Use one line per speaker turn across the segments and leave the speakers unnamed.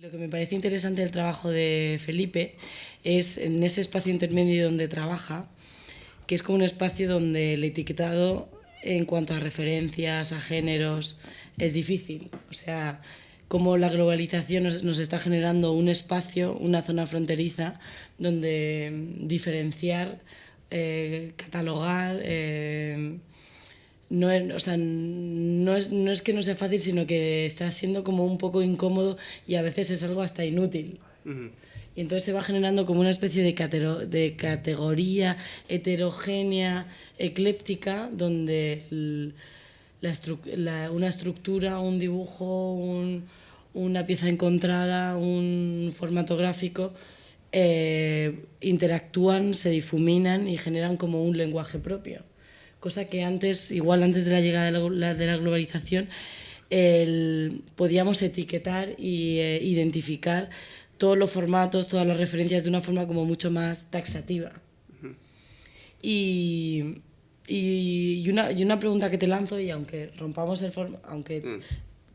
Lo que me parece interesante del trabajo de Felipe es en ese espacio intermedio donde trabaja, que es como un espacio donde el etiquetado en cuanto a referencias, a géneros, es difícil. O sea, cómo la globalización nos está generando un espacio, una zona fronteriza, donde diferenciar, catalogar, no es, o sea, no es que no sea fácil, sino que está siendo como un poco incómodo y a veces es algo hasta inútil.
Ujú.
Y entonces se va generando como una especie de categoría heterogénea, ecléptica, donde una estructura, un dibujo, una pieza encontrada, un formato gráfico, interactúan, se difuminan y generan como un lenguaje propio. Cosa que antes, igual antes de la llegada de la globalización, podíamos etiquetar e identificar todos los formatos, todas las referencias de una forma como mucho más taxativa. Y, y una pregunta que te lanzo, y aunque rompamos aunque
Mm.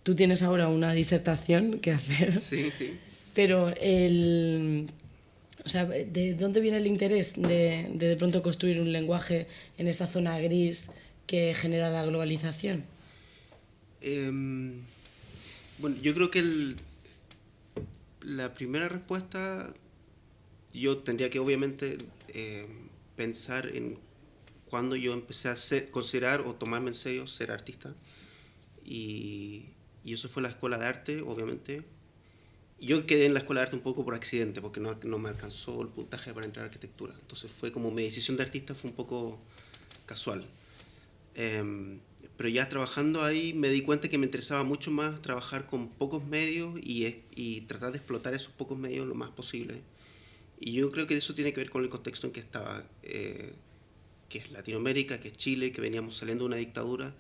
tú tienes ahora una disertación que hacer,
Sí, sí.
pero o sea, ¿de dónde viene el interés de pronto construir un lenguaje en esa zona gris que genera la globalización?
Em, bueno, yo creo que la primera respuesta yo tendría que obviamente pensar en cuando yo empecé a considerar o tomarme en serio ser artista. Y, y eso fue la escuela de arte, obviamente. Yo quedé en la escuela de arte un poco por accidente, porque no me alcanzó el puntaje para entrar a arquitectura. Entonces fue como mi decisión de artista fue un poco casual. Em, pero ya trabajando ahí me di cuenta que me interesaba mucho más trabajar con pocos medios y tratar de explotar esos pocos medios lo más posible. Y yo creo que eso tiene que ver con el contexto en que estaba, que es Latinoamérica, que es Chile, que veníamos saliendo de una dictadura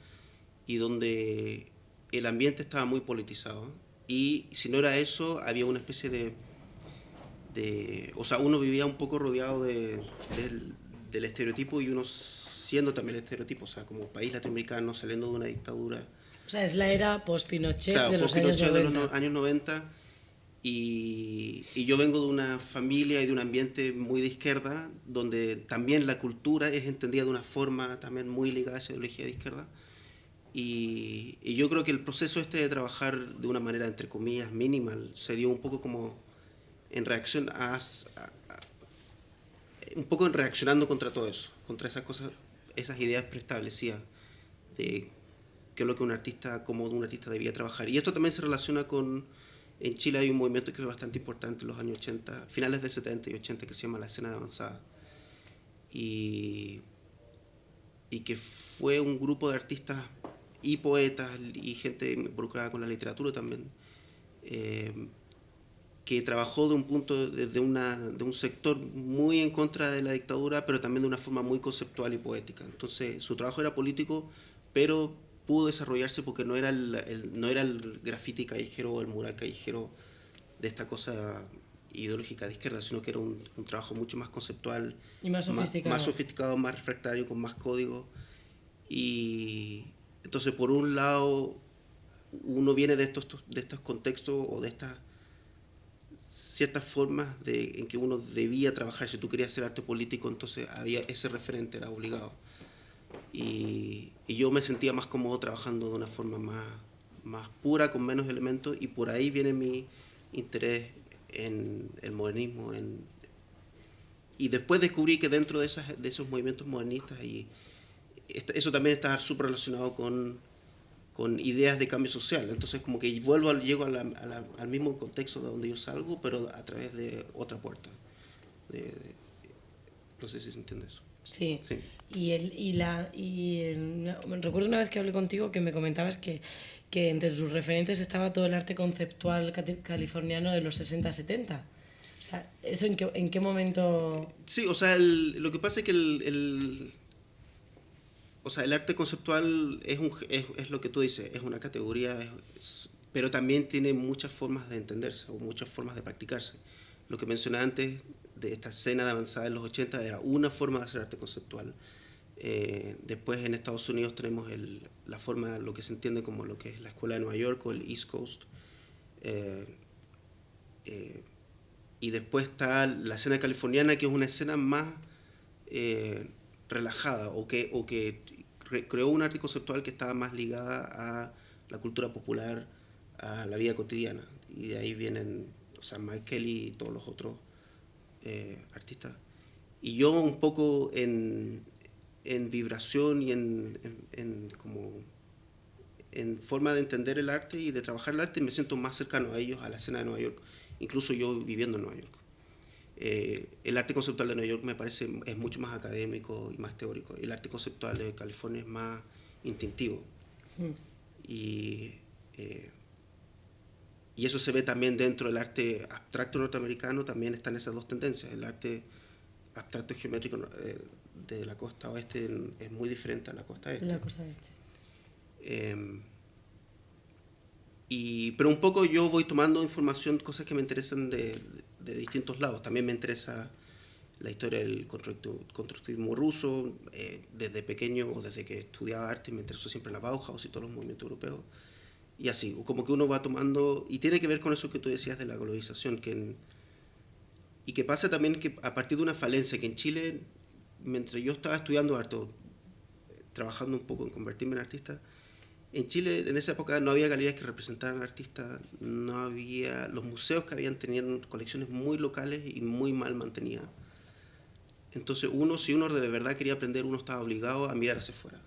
y donde el ambiente estaba muy politizado. Y si no era eso, había una especie o sea, uno vivía un poco rodeado del estereotipo y uno siendo también el estereotipo, o sea, como país latinoamericano saliendo de una dictadura.
O sea, es la era post-Pinochet
Claro,
de los
post
años
Pinochet de los
90.
años 90 y yo vengo de una familia y de un ambiente muy de izquierda, donde también la cultura es entendida de una forma también muy ligada a esa ideología de izquierda. Y yo creo que el proceso este de trabajar de una manera, entre comillas, minimal, se dio un poco como en reacción un poco en reaccionando contra todo eso, contra esas cosas, esas ideas preestablecidas de qué es lo que un artista, cómo un artista debía trabajar. Y esto también se relaciona con, en Chile hay un movimiento que fue bastante importante en los años 80, finales de 70 y 80, que se llama la escena de avanzada. Y, y que fue un grupo de artistas y poetas y gente involucrada con la literatura también, eh, que trabajó de un punto, de un sector muy en contra de la dictadura, pero también de una forma muy conceptual y poética. Entonces, su trabajo era político, pero pudo desarrollarse porque no era no era el graffiti callejero o el mural callejero de esta cosa ideológica de izquierda, sino que era un trabajo mucho más conceptual,
Y más
más
sofisticado.
sofisticado, más refractario, con más código. Y entonces, por un lado, uno viene de estos contextos o de estas ciertas formas en que uno debía trabajar. Si tú querías hacer arte político, entonces había ese referente, era obligado. Y yo me sentía más cómodo trabajando de una forma más pura, con menos elementos, y por ahí viene mi interés en el modernismo. Y después descubrí que dentro de esos movimientos modernistas, eso también está súper relacionado con ideas de cambio social. Entonces como que llego al mismo contexto de donde yo salgo, pero a través de otra puerta. No sé si se entiende eso.
Sí.
Sí.
Recuerdo una vez que hablé contigo que me comentabas que entre tus referentes estaba todo el arte conceptual californiano de los 60-70. O sea, ¿eso en qué momento?
Sí, o sea, lo que pasa es que o sea, el arte conceptual es lo que tú dices, es una categoría, pero también tiene muchas formas de entenderse o muchas formas de practicarse. Lo que mencioné antes de esta escena de avanzada en los 80 era una forma de hacer arte conceptual. Después en Estados Unidos tenemos la forma, lo que se entiende como lo que es la Escuela de Nueva York o el East Coast, eh, y después está la escena californiana, que es una escena más relajada, o que creó un arte conceptual que estaba más ligada a la cultura popular, a la vida cotidiana. Y de ahí vienen, o sea, Mike Kelly y todos los otros artistas. Y yo un poco en vibración y como en forma de entender el arte y de trabajar el arte, me siento más cercano a ellos, a la escena de Nueva York, incluso yo viviendo en Nueva York. El arte conceptual de Nueva York me parece es mucho más académico y más teórico. El arte conceptual de California es más instintivo. Y eso se ve también dentro del arte abstracto norteamericano, también están esas dos tendencias. El arte abstracto geométrico de la costa oeste es muy diferente a la costa este.
La costa este.
Pero un poco yo voy tomando información, cosas que me interesan de distintos lados. También me interesa la historia del constructivismo ruso. Desde pequeño, o desde que estudiaba arte, me interesó siempre la Bauhaus y todos los movimientos europeos. Y así, como que uno va tomando, y tiene que ver con eso que tú decías de la globalización, y que pasa también que a partir de una falencia, que en Chile, mientras yo estaba estudiando arte, trabajando un poco en convertirme en artista, en Chile en esa época no había galerías que representaran artistas, no había, los museos que habían tenían colecciones muy locales y muy mal mantenidas. Entonces si uno de verdad quería aprender, uno estaba obligado a mirar hacia afuera.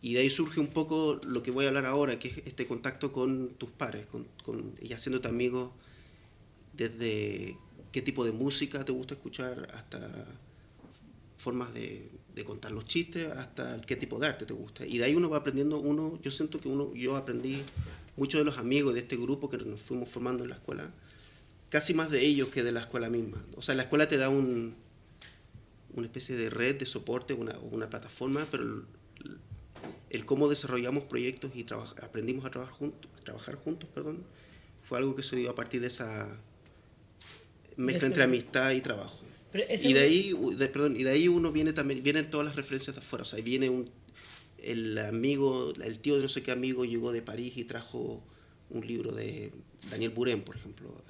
Y de ahí surge un poco lo que voy a hablar ahora, que es este contacto con tus pares, y haciéndote amigos desde qué tipo de música te gusta escuchar, hasta formas de contar los chistes, hasta qué tipo de arte te gusta. Y de ahí uno va aprendiendo, yo siento que yo aprendí mucho de los amigos de este grupo que nos fuimos formando en la escuela, casi más de ellos que de la escuela misma. O sea, la escuela te da una especie de red de soporte, una plataforma, pero el cómo desarrollamos proyectos y aprendimos a trabajar juntos, fue algo que se dio a partir de esa mezcla entre amistad y trabajo. Y de ahí uno vienen todas las referencias de afuera. O sea, viene el tío de no sé qué amigo llegó de París y trajo un libro de Daniel Buren, por ejemplo.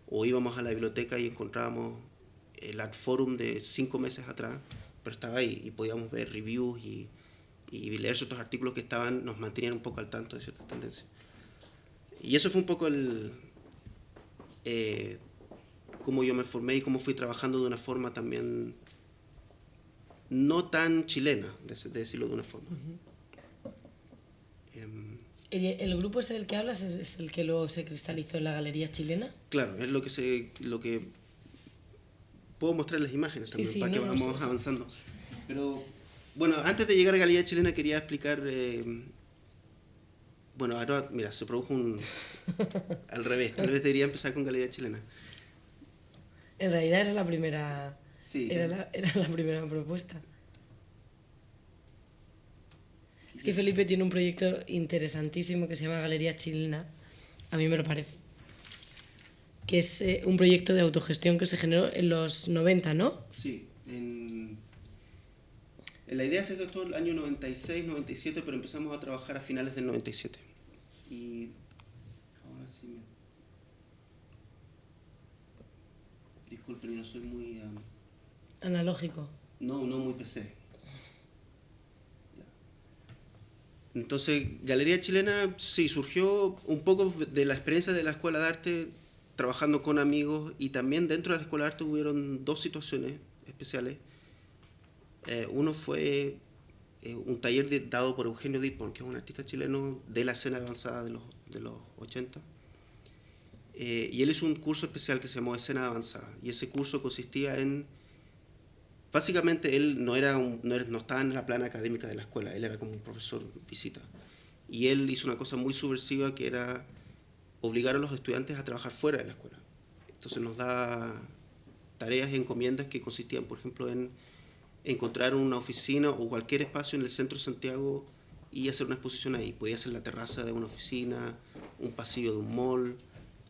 O íbamos a la biblioteca y encontrábamos el Art Forum de 5 meses atrás, pero estaba ahí y podíamos ver reviews y leer ciertos artículos que nos mantenían un poco al tanto de ciertas tendencias. Y eso fue un poco cómo yo me formé y cómo fui trabajando de una forma también no tan chilena, de decirlo de una forma.
¿El grupo ese del que hablas es el que luego se cristalizó en la galería chilena?
Claro, es lo que puedo mostrar las imágenes también, para que vamos avanzando. Pero bueno, antes de llegar a Galería Chilena quería explicar, bueno, ahora mira, se produjo al revés, tal vez debería empezar con Galería Chilena.
En realidad era la primera,
sí,
era la primera propuesta. Es que Felipe tiene un proyecto interesantísimo que se llama Galería Chilena, a mí me lo parece, que es un proyecto de autogestión que se generó en los 90, ¿no?
Sí, la idea se gestó en el año 96, 97, pero empezamos a trabajar a finales del 97. Y ahora sí disculpen, no soy muy...
analógico.
No muy PC. Entonces, Galería Chilena sí surgió un poco de la experiencia de la Escuela de Arte, trabajando con amigos, y también dentro de la Escuela de Arte hubieron 2 situaciones especiales. Uno fue un taller dado por Eugenio Dittborn, que es un artista chileno de la escena avanzada de los 80. Y él hizo un curso especial que se llamó Escena Avanzada, y ese curso consistía en... Básicamente él no estaba en la plana académica de la escuela, él era como un profesor visita. Y él hizo una cosa muy subversiva, que era obligar a los estudiantes a trabajar fuera de la escuela. Entonces nos da tareas y encomiendas que consistían, por ejemplo, en encontrar una oficina o cualquier espacio en el centro de Santiago y hacer una exposición ahí. Podía ser la terraza de una oficina, un pasillo de un mall,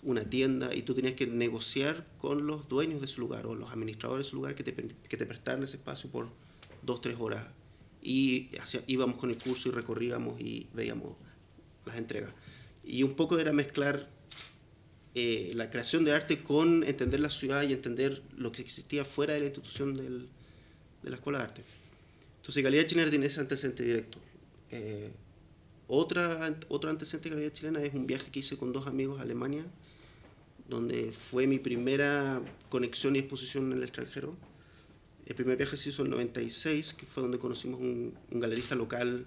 una tienda, y tú tenías que negociar con los dueños de ese lugar o los administradores de ese lugar que te prestaran ese espacio por 2-3 horas. Y íbamos con el curso y recorríamos y veíamos las entregas. Y un poco era mezclar la creación de arte con entender la ciudad y entender lo que existía fuera de la institución de la Escuela de Arte. Entonces, Galería Chilena tiene ese antecedente directo. Otro antecedente de Galería Chilena es un viaje que hice con 2 amigos a Alemania, donde fue mi primera conexión y exposición en el extranjero. El primer viaje se hizo en el 96, que fue donde conocimos un galerista local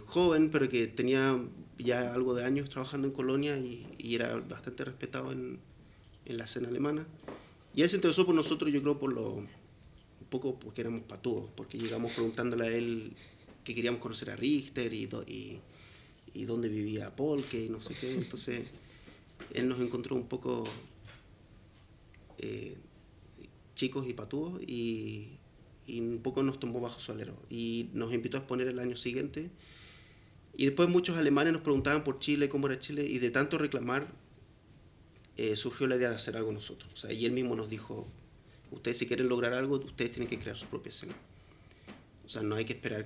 joven, pero que tenía ya algo de años trabajando en Colonia y era bastante respetado en la escena alemana. Y él se interesó por nosotros, yo creo, un poco porque éramos patudos, porque llegamos preguntándole a él que queríamos conocer a Richter y dónde vivía Polke y no sé qué. Entonces, él nos encontró un poco chicos y patudos y un poco nos tomó bajo su alero y nos invitó a exponer el año siguiente. Y después muchos alemanes nos preguntaban por Chile, cómo era Chile, y de tanto reclamar surgió la idea de hacer algo nosotros. O sea, y él mismo nos dijo, ustedes si quieren lograr algo, ustedes tienen que crear su propia escena. O sea, no hay que esperar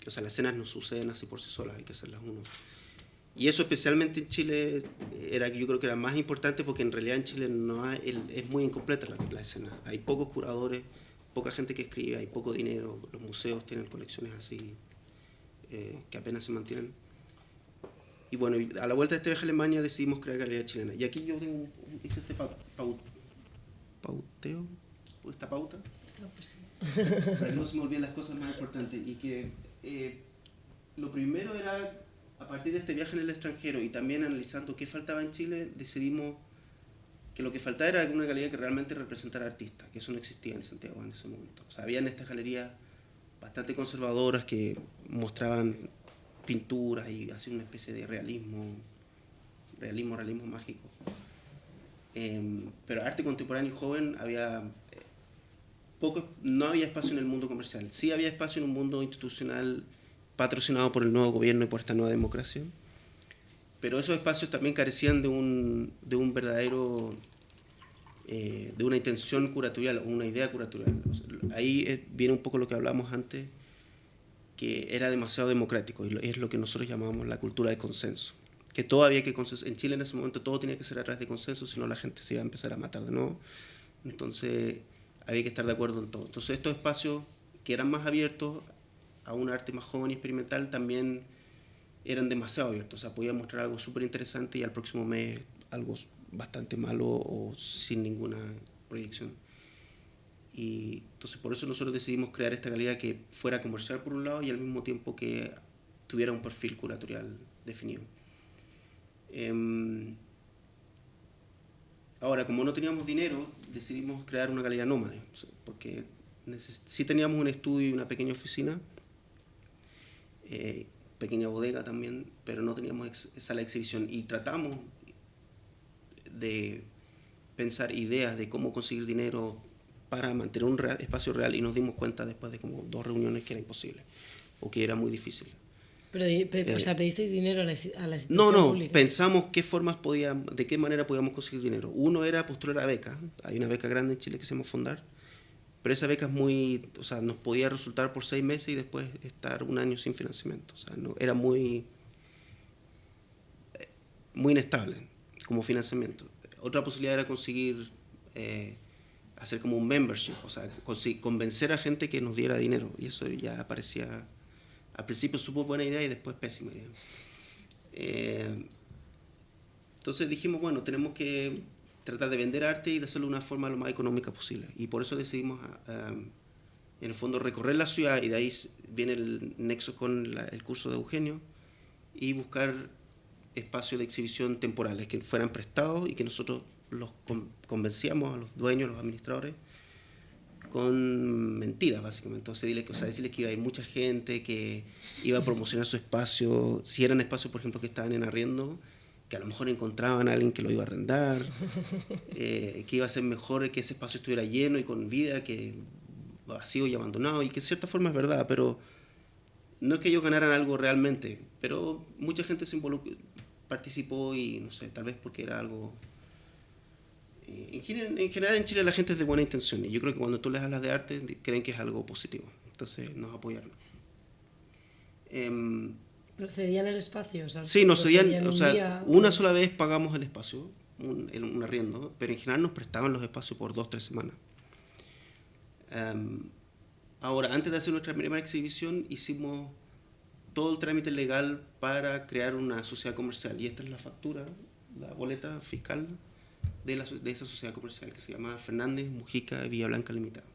o sea, las escenas no suceden así por sí solas, hay que hacerlas uno. Y eso especialmente en Chile yo creo que era más importante porque en realidad en Chile es muy incompleta la escena. Hay pocos curadores, poca gente que escribe, hay poco dinero, los museos tienen colecciones así que apenas se mantienen. Y bueno, a la vuelta de este viaje a Alemania decidimos crear Galería Chilena. Y aquí yo tengo este pauteo, esta pauta, para que no se me olviden las cosas más importantes. Y que lo primero era, a partir de este viaje en el extranjero y también analizando qué faltaba en Chile, decidimos que lo que faltaba era una galería que realmente representara artistas, que eso no existía en Santiago en ese momento. O sea, habían estas galerías bastante conservadoras que mostraban pinturas y hacían una especie de realismo mágico. Pero arte contemporáneo y joven no había espacio en el mundo comercial. Sí había espacio en un mundo institucional patrocinado por el nuevo gobierno y por esta nueva democracia. Pero esos espacios también carecían de un verdadero, de una intención curatorial o una idea curatorial. O sea, ahí viene un poco lo que hablamos antes, que era demasiado democrático y es lo que nosotros llamamos la cultura de consenso. Que todo había que consenso. En Chile en ese momento todo tenía que ser a través de consenso, si no la gente se iba a empezar a matar de nuevo. Entonces había que estar de acuerdo en todo. Entonces estos espacios que eran más abiertos a un arte más joven y experimental también eran demasiado abiertos. O sea, podía mostrar algo súper interesante y al próximo mes algo bastante malo o sin ninguna proyección. Y entonces por eso nosotros decidimos crear esta galería que fuera comercial por un lado y al mismo tiempo que tuviera un perfil curatorial definido. Ahora, como no teníamos dinero, decidimos crear una galería nómade, porque sí teníamos un estudio y una pequeña oficina, pequeña bodega también, pero no teníamos sala de exhibición y tratamos de pensar ideas de cómo conseguir dinero para mantener un espacio real y nos dimos cuenta después de como 2 reuniones que era imposible o que era muy difícil.
Pero o sea, ¿pedisteis dinero a la institución
No,
pública?
pensamos de qué manera podíamos conseguir dinero. Uno era postular a becas. Hay una beca grande en Chile que se llama Fondar, pero esa beca o sea, nos podía resultar por 6 meses y después estar 1 año sin financiamiento. O sea, era muy inestable como financiamiento. Otra posibilidad era conseguir hacer como un membership, o sea, convencer a gente que nos diera dinero, y eso ya parecía, al principio súper buena idea y después pésima idea. Entonces dijimos, bueno, tenemos que tratar de vender arte y de hacerlo de una forma lo más económica posible, y por eso decidimos en el fondo recorrer la ciudad, y de ahí viene el nexo con el curso de Eugenio, y buscar espacios de exhibición temporales que fueran prestados y que nosotros los convencíamos a los dueños, a los administradores, con mentiras básicamente. Decirles que iba a ir mucha gente, que iba a promocionar su espacio, si eran espacios por ejemplo que estaban en arriendo, que a lo mejor encontraban a alguien que lo iba a arrendar, que iba a ser mejor que ese espacio estuviera lleno y con vida, que vacío y abandonado, y que de cierta forma es verdad, pero no es que ellos ganaran algo realmente, pero mucha gente se participó y no sé, tal vez porque era algo... En general en Chile la gente es de buena intención y yo creo que cuando tú les hablas de arte creen que es algo positivo, entonces nos apoyaron.
¿Cedían el espacio? O sea,
Sí, nos cedían, o
un
sea,
día,
una sola vez pagamos el espacio, un arriendo, pero en general nos prestaban los espacios por 2 o 3 semanas. Ahora, antes de hacer nuestra primera exhibición, hicimos todo el trámite legal para crear una sociedad comercial. Y esta es la factura, la boleta fiscal de esa sociedad comercial, que se llama Fernández Mujica Villa Blanca Limitada.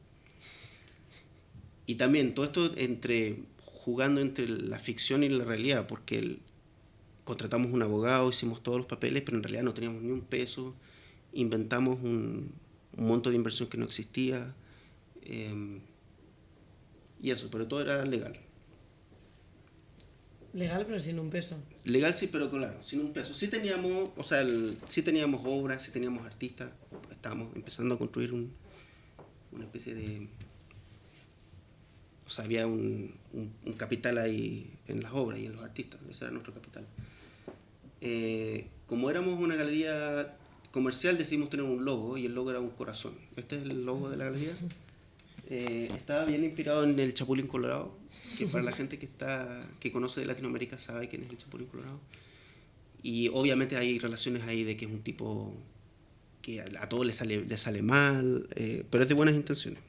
Y también todo esto jugando entre la ficción y la realidad, porque contratamos un abogado, hicimos todos los papeles, pero en realidad no teníamos ni un peso, inventamos un monto de inversión que no existía, y eso, pero todo era legal.
Legal, pero sin un peso.
Legal sí, pero claro, sin un peso. Sí teníamos, o sea, sí teníamos obras, sí teníamos artistas, estábamos empezando a construir una especie de... O sea, había un capital ahí en las obras y en los artistas, ese era nuestro capital. Como éramos una galería comercial, decidimos tener un logo, y el logo era un corazón. Este es el logo de la galería. Estaba bien inspirado en el Chapulín Colorado, que para la gente que conoce de Latinoamérica sabe quién es el Chapulín Colorado. Y obviamente hay relaciones ahí de que es un tipo que a todos le sale mal, pero es de buenas intenciones.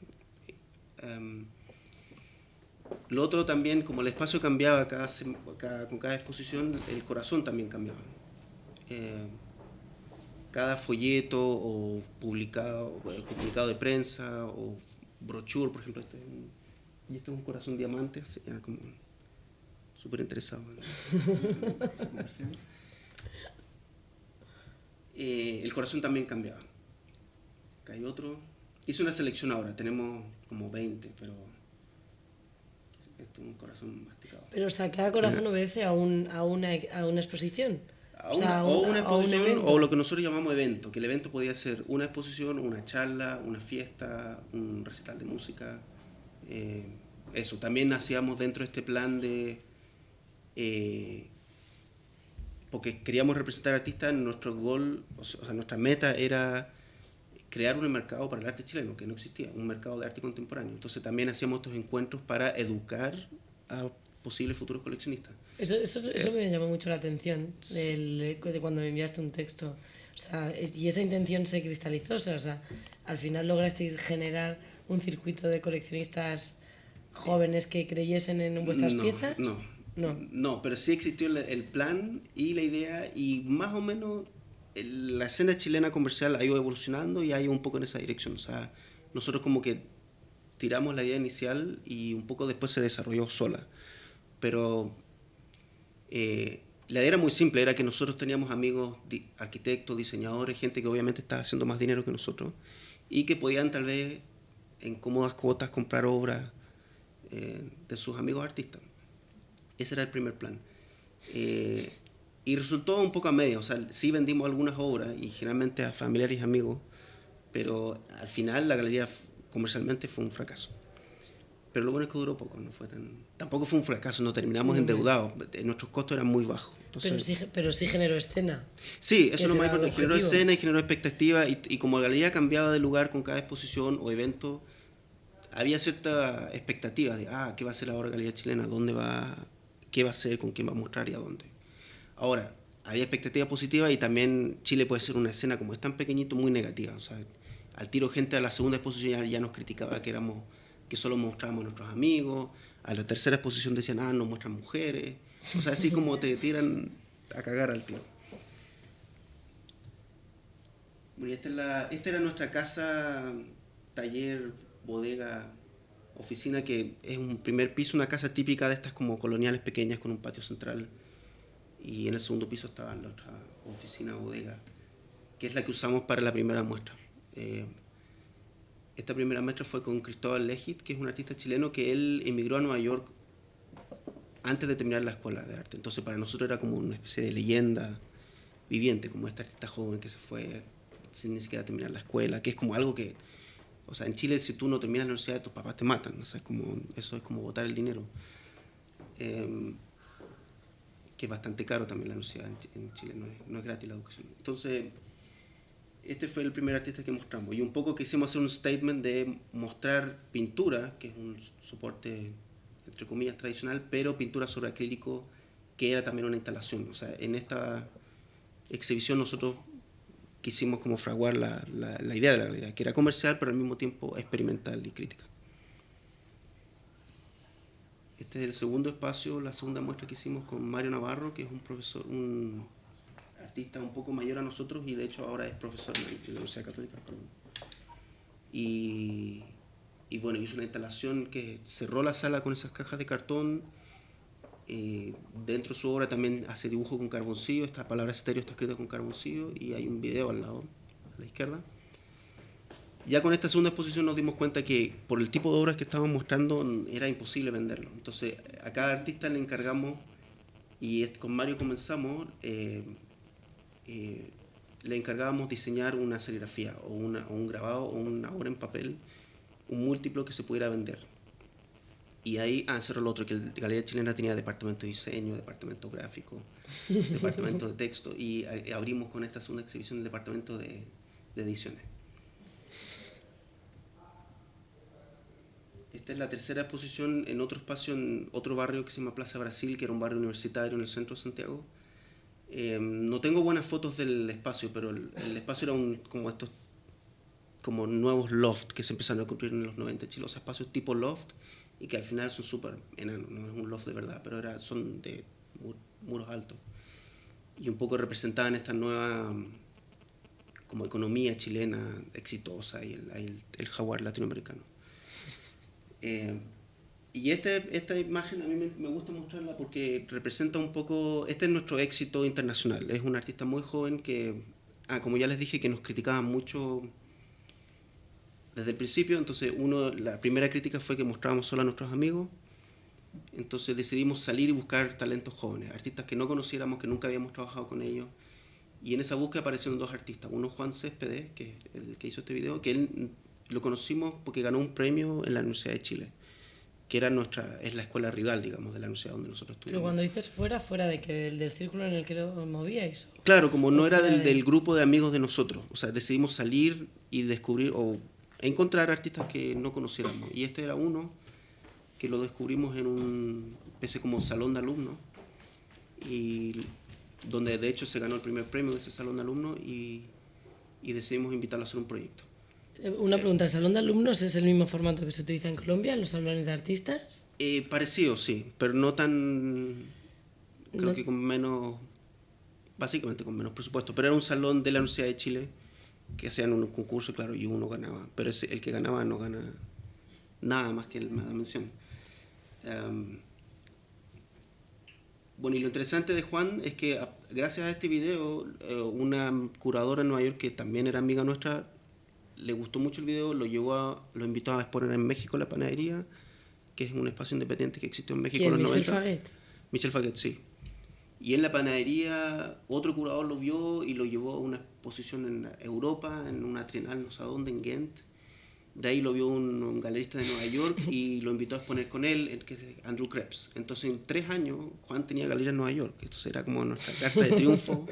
Lo otro también, como el espacio cambiaba con cada exposición, el corazón también cambiaba. Cada folleto o comunicado de prensa o brochure, por ejemplo, este es un corazón diamante, así, ya como súper interesado en el corazón también cambiaba. Acá hay otro. Hice una selección ahora, tenemos como 20, pero esto es un corazón masticado.
Pero, o sea, cada corazón obedece a una exposición.
O una exposición, o lo que nosotros llamamos evento, que el evento podía ser una exposición, una charla, una fiesta, un recital de música. Eso, también hacíamos dentro de este plan porque queríamos representar artistas, nuestro gol, o sea, nuestra meta era crear un mercado para el arte chileno, que no existía, un mercado de arte contemporáneo. Entonces también hacíamos estos encuentros para educar a posibles futuros coleccionistas.
Eso me llamó mucho la atención de cuando me enviaste un texto. O sea, y esa intención se cristalizó. O sea, al final lograsteis generar un circuito de coleccionistas jóvenes que creyesen en vuestras piezas.
No, pero sí existió el plan y la idea, y más o menos la escena chilena comercial ha ido evolucionando y ha ido un poco en esa dirección. O sea, nosotros como que tiramos la idea inicial y un poco después se desarrolló sola. Pero la idea era muy simple, era que nosotros teníamos amigos, arquitectos, diseñadores, gente que obviamente estaba haciendo más dinero que nosotros y que podían tal vez en cómodas cuotas comprar obras de sus amigos artistas. Ese era el primer plan. Y resultó un poco a medio, o sea, sí vendimos algunas obras y generalmente a familiares y amigos, pero al final la galería comercialmente fue un fracaso. Pero lo bueno es que duró poco, tampoco fue un fracaso, no terminamos endeudados, nuestros costos eran muy bajos. Entonces,
pero sí generó escena.
Sí, eso es lo más importante, generó escena y generó expectativa, y como la galería cambiaba de lugar con cada exposición o evento, había cierta expectativa de, ¿qué va a hacer ahora Galería Chilena? ¿Dónde va? ¿Qué va a hacer? ¿Con quién va a mostrar y a dónde? Ahora, había expectativa positiva, y también Chile puede ser una escena, como es tan pequeñito, muy negativa. O sea, al tiro gente a la segunda exposición ya nos criticaba que solo mostrábamos a nuestros amigos. A la tercera exposición decían, nos muestran mujeres. O sea, así como te tiran a cagar al tiro. Bueno, esta era nuestra casa, taller, bodega, oficina, que es un primer piso, una casa típica de estas como coloniales pequeñas con un patio central, y en el segundo piso estaba nuestra oficina, bodega, que es la que usamos para la primera muestra. Esta primera muestra fue con Cristóbal Legit, que es un artista chileno que él emigró a Nueva York antes de terminar la escuela de arte. Entonces para nosotros era como una especie de leyenda viviente, como este artista joven que se fue sin ni siquiera terminar la escuela, que es como algo que, o sea, en Chile si tú no terminas la universidad tus papás te matan, o sea, eso es como botar el dinero. Que es bastante caro también la universidad en Chile, no es gratis la educación. Entonces, este fue el primer artista que mostramos, y un poco quisimos hacer un statement de mostrar pintura, que es un soporte entre comillas tradicional, pero pintura sobre acrílico que era también una instalación. O sea, en esta exhibición nosotros quisimos como fraguar la idea de la galería, que era comercial, pero al mismo tiempo experimental y crítica. Este es el segundo espacio, la segunda muestra que hicimos con Mario Navarro, que es un profesor, un artista un poco mayor a nosotros y de hecho ahora es profesor en la Universidad Católica. Y bueno, hizo una instalación que cerró la sala con esas cajas de cartón. Dentro de su obra también hace dibujo con carboncillo, esta palabra estéreo está escrita con carboncillo y hay un video al lado, a la izquierda. Ya con esta segunda exposición nos dimos cuenta que por el tipo de obras que estábamos mostrando era imposible venderlo. Entonces a cada artista le encargamos, y con Mario comenzamos, le encargábamos diseñar una serigrafía o un grabado o una obra en papel, un múltiplo que se pudiera vender. Y ahí, eso era lo otro, que la Galería Chilena tenía departamento de diseño, departamento gráfico, departamento de texto, y abrimos con esta segunda exhibición el departamento de ediciones. Esta es la tercera exposición en otro espacio, en otro barrio que se llama Plaza Brasil, que era un barrio universitario en el centro de Santiago. No tengo buenas fotos del espacio, pero el espacio era como estos como nuevos loft que se empezaron a construir en los 90 en Chile, o sea, espacios tipo loft, y que al final son súper enanos, no es un loft de verdad, pero son de muros altos. Y un poco representaban esta nueva como economía chilena exitosa y el jaguar latinoamericano. Y esta imagen a mí me gusta mostrarla porque representa un poco, este es nuestro éxito internacional, es un artista muy joven que, como ya les dije, que nos criticaban mucho desde el principio. Entonces la primera crítica fue que mostrábamos solo a nuestros amigos. Entonces decidimos salir y buscar talentos jóvenes, artistas que no conociéramos, que nunca habíamos trabajado con ellos. Y en esa búsqueda aparecieron dos artistas, uno Juan Céspedes, que es el que hizo este video, que él lo conocimos porque ganó un premio en la Universidad de Chile, que es la escuela rival, digamos, de la universidad donde nosotros estuvimos.
Pero cuando dices fuera de que del círculo en el que os movíais.
Claro, como no era del grupo de amigos de nosotros, o sea, decidimos salir y descubrir o encontrar artistas que no conociéramos. Y este era uno que lo descubrimos en un especie como salón de alumnos, y donde de hecho se ganó el primer premio de ese salón de alumnos, y decidimos invitarlo a hacer un proyecto.
Una pregunta, ¿el salón de alumnos es el mismo formato que se utiliza en Colombia, en los salones de artistas?
Parecido, sí, pero no tan, creo que con menos, básicamente con menos presupuesto, pero era un salón de la Universidad de Chile que hacían un concurso, claro, y uno ganaba, pero el que ganaba no gana nada más que la mención. Bueno, y lo interesante de Juan es que gracias a este video, una curadora en Nueva York que también era amiga nuestra, le gustó mucho el video, lo invitó a exponer en México, la panadería, que es un espacio independiente que existió en México en los 90.
¿Michel Faguet?
Michel Faguet, sí. Y en la panadería otro curador lo vio y lo llevó a una exposición en Europa, en una trienal no sé dónde, en Ghent. De ahí lo vio un galerista de Nueva York y lo invitó a exponer con él, que es Andrew Krebs. Entonces en 3 años Juan tenía galería en Nueva York. Esto era como nuestra carta de triunfo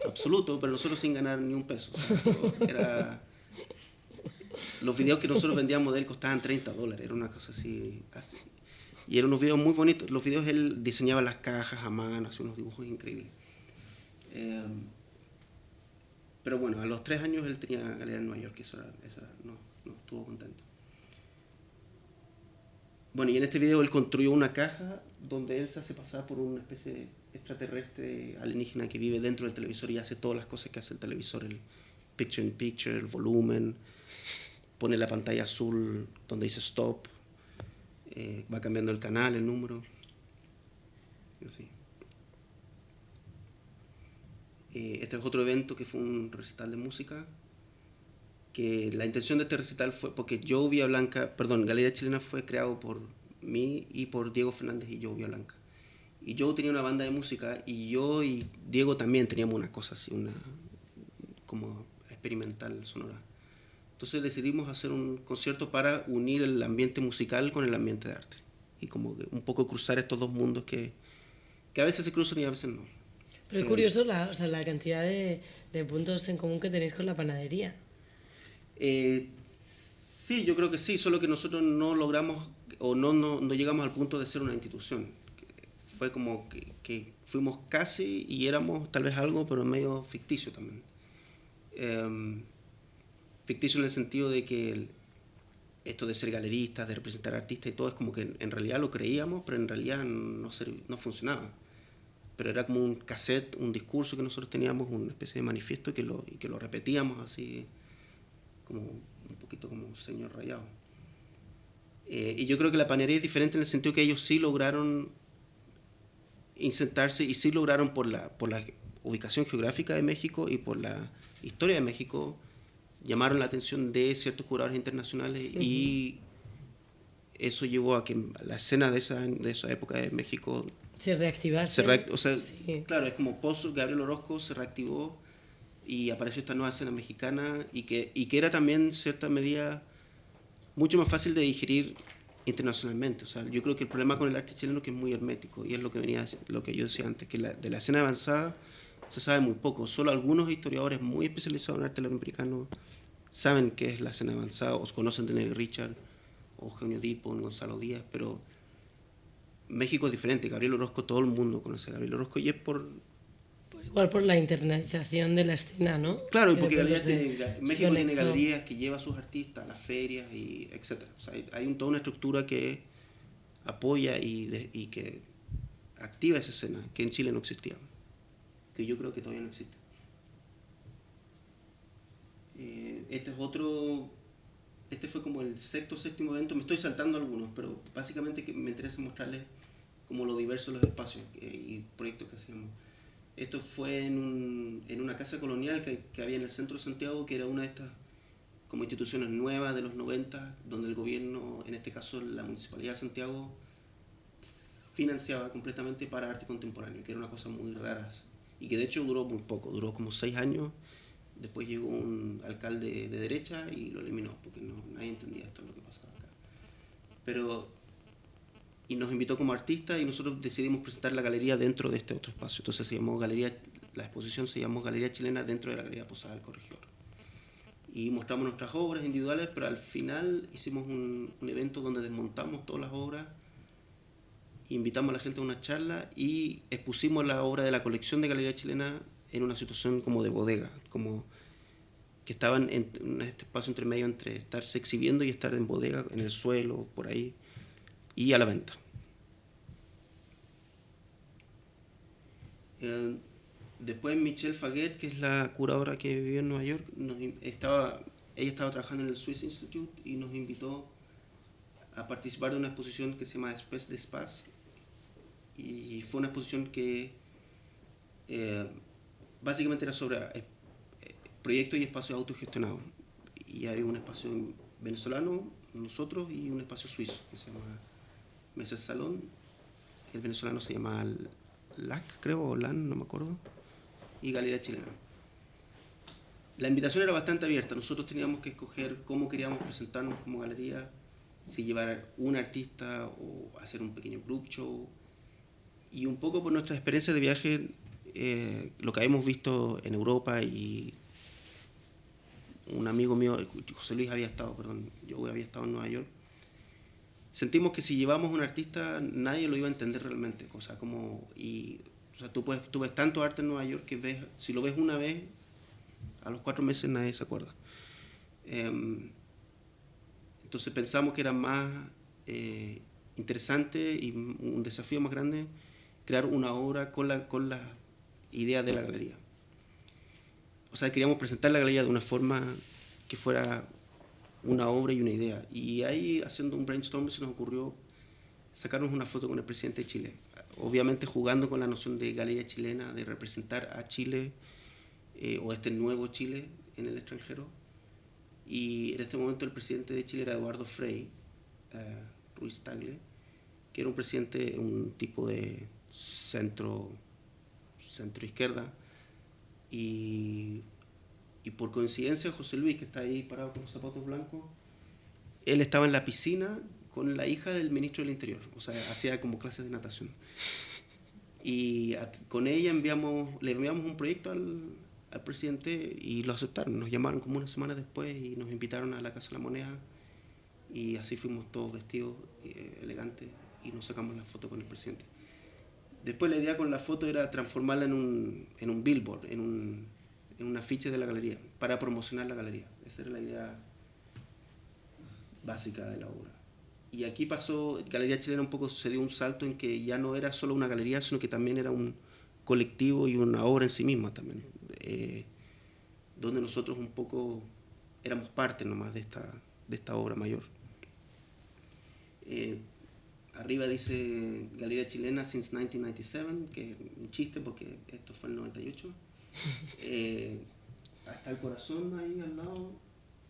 absoluto, pero nosotros sin ganar ni un peso. O sea, los videos que nosotros vendíamos de él costaban $30, era una cosa así. Y eran unos videos muy bonitos. Los videos él diseñaba las cajas a mano, hacía unos dibujos increíbles. Pero bueno, a los 3 años él tenía galería en Nueva York, y eso no estuvo contento. Bueno, y en este video él construyó una caja donde él se hace pasar por una especie de extraterrestre alienígena que vive dentro del televisor y hace todas las cosas que hace el televisor, el picture in picture, el volumen, pone la pantalla azul donde dice stop, va cambiando el canal, el número, así. Este es otro evento que fue un recital de música, que la intención de este recital fue porque Joe Villablanca, Galería Chilena fue creado por mí y por Diego Fernández y Joe Villablanca. Y Joe tenía una banda de música y yo y Diego también teníamos una cosa así, una como experimental sonora. Entonces decidimos hacer un concierto para unir el ambiente musical con el ambiente de arte. Y como que un poco cruzar estos dos mundos que a veces se cruzan y a veces no.
Pero es curioso la cantidad de puntos en común que tenéis con la panadería.
Sí, yo creo que sí, solo que nosotros no logramos o no llegamos al punto de ser una institución. Fue como que fuimos casi y éramos tal vez algo, pero medio ficticio también. Ficticio en el sentido de que esto de ser galeristas, de representar artistas y todo, es como que en realidad lo creíamos, pero en realidad no funcionaba. Pero era como un cassette, un discurso que nosotros teníamos, una especie de manifiesto que lo repetíamos así, como un poquito como señor rayado. Y yo creo que la panería es diferente en el sentido que ellos sí lograron insertarse y sí lograron por la ubicación geográfica de México y por la historia de México, llamaron la atención de ciertos curadores internacionales y eso llevó a que la escena de esa época de México
se reactivase.
Sí. Claro, es como post Gabriel Orozco se reactivó y apareció esta nueva escena mexicana y que era también en cierta medida mucho más fácil de digerir internacionalmente. O sea, yo creo que el problema con el arte chileno es que es muy hermético y es lo que yo decía antes, que de la escena avanzada se sabe muy poco. Solo algunos historiadores muy especializados en arte latinoamericano saben qué es la escena avanzada, o conocen de Neil Richard, o Eugenio Dipo, o Gonzalo Díaz, pero México es diferente. Gabriel Orozco, todo el mundo conoce a Gabriel Orozco y es
igual por la internalización de la escena, ¿no?
Claro, porque México tiene galerías que lleva a sus artistas a las ferias, y etc. O sea, hay toda una estructura que apoya y que activa esa escena, que en Chile no existía, que yo creo que todavía no existe. Este fue como el sexto o séptimo evento, me estoy saltando algunos, pero básicamente que me interesa mostrarles como lo diverso de los espacios y proyectos que hacíamos. Esto fue en una casa colonial que había en el centro de Santiago, que era una de estas como instituciones nuevas de los 90, donde el gobierno, en este caso la Municipalidad de Santiago, financiaba completamente para arte contemporáneo, que era una cosa muy rara y que de hecho duró muy poco, duró como 6 años. Después llegó un alcalde de derecha y lo eliminó, porque nadie entendía esto lo que pasaba acá. Y nos invitó como artistas y nosotros decidimos presentar la galería dentro de este otro espacio. Entonces la exposición se llamó Galería Chilena dentro de la Galería Posada del Corregidor. Y mostramos nuestras obras individuales, pero al final hicimos un evento donde desmontamos todas las obras, invitamos a la gente a una charla y expusimos la obra de la colección de Galería Chilena en una situación como de bodega, como que estaban en este espacio intermedio entre estarse exhibiendo y estar en bodega, en el suelo, por ahí, y a la venta. Después Michelle Faguet, que es la curadora que vivió en Nueva York, ella estaba trabajando en el Swiss Institute y nos invitó a participar de una exposición que se llama Espèce d'Espace, y fue una exposición que básicamente era sobre proyectos y espacios autogestionados. Y hay un espacio venezolano, nosotros, y un espacio suizo que se llama Mesa Salón. El venezolano se llama LAC, creo, o LAN, no me acuerdo, y Galería Chilena. La invitación era bastante abierta, nosotros teníamos que escoger cómo queríamos presentarnos como galería, si llevar un artista o hacer un pequeño group show. Y un poco por nuestras experiencias de viaje, lo que habíamos visto en Europa, y un amigo mío, José Luis, yo había estado en Nueva York, sentimos que si llevamos un artista nadie lo iba a entender realmente. O sea, tú ves tanto arte en Nueva York que si lo ves una vez, a los 4 meses nadie se acuerda. Entonces pensamos que era más interesante y un desafío más grande crear una obra con la idea de la galería. O sea, queríamos presentar la galería de una forma que fuera una obra y una idea. Y ahí, haciendo un brainstorm, se nos ocurrió sacarnos una foto con el presidente de Chile. Obviamente jugando con la noción de galería chilena, de representar a Chile o este nuevo Chile en el extranjero. Y en este momento el presidente de Chile era Eduardo Frei Ruiz Tagle, que era un tipo de centro izquierda, y por coincidencia José Luis, que está ahí parado con los zapatos blancos, él estaba en la piscina con la hija del ministro del Interior, o sea, hacía como clases de natación. Y con ella le enviamos un proyecto al presidente y lo aceptaron. Nos llamaron como una semana después y nos invitaron a la Casa de la Moneda, y así fuimos todos vestidos elegantes y nos sacamos la foto con el presidente. Después la idea con la foto era transformarla en un billboard, en un afiche de la galería, para promocionar la galería. Esa era la idea básica de la obra. Y aquí pasó, Galería Chilena un poco se dio un salto en que ya no era solo una galería, sino que también era un colectivo y una obra en sí misma también, donde nosotros un poco éramos parte nomás de esta obra mayor. Arriba dice Galería Chilena since 1997, que es un chiste porque esto fue en el 98. Hasta el corazón ahí al lado.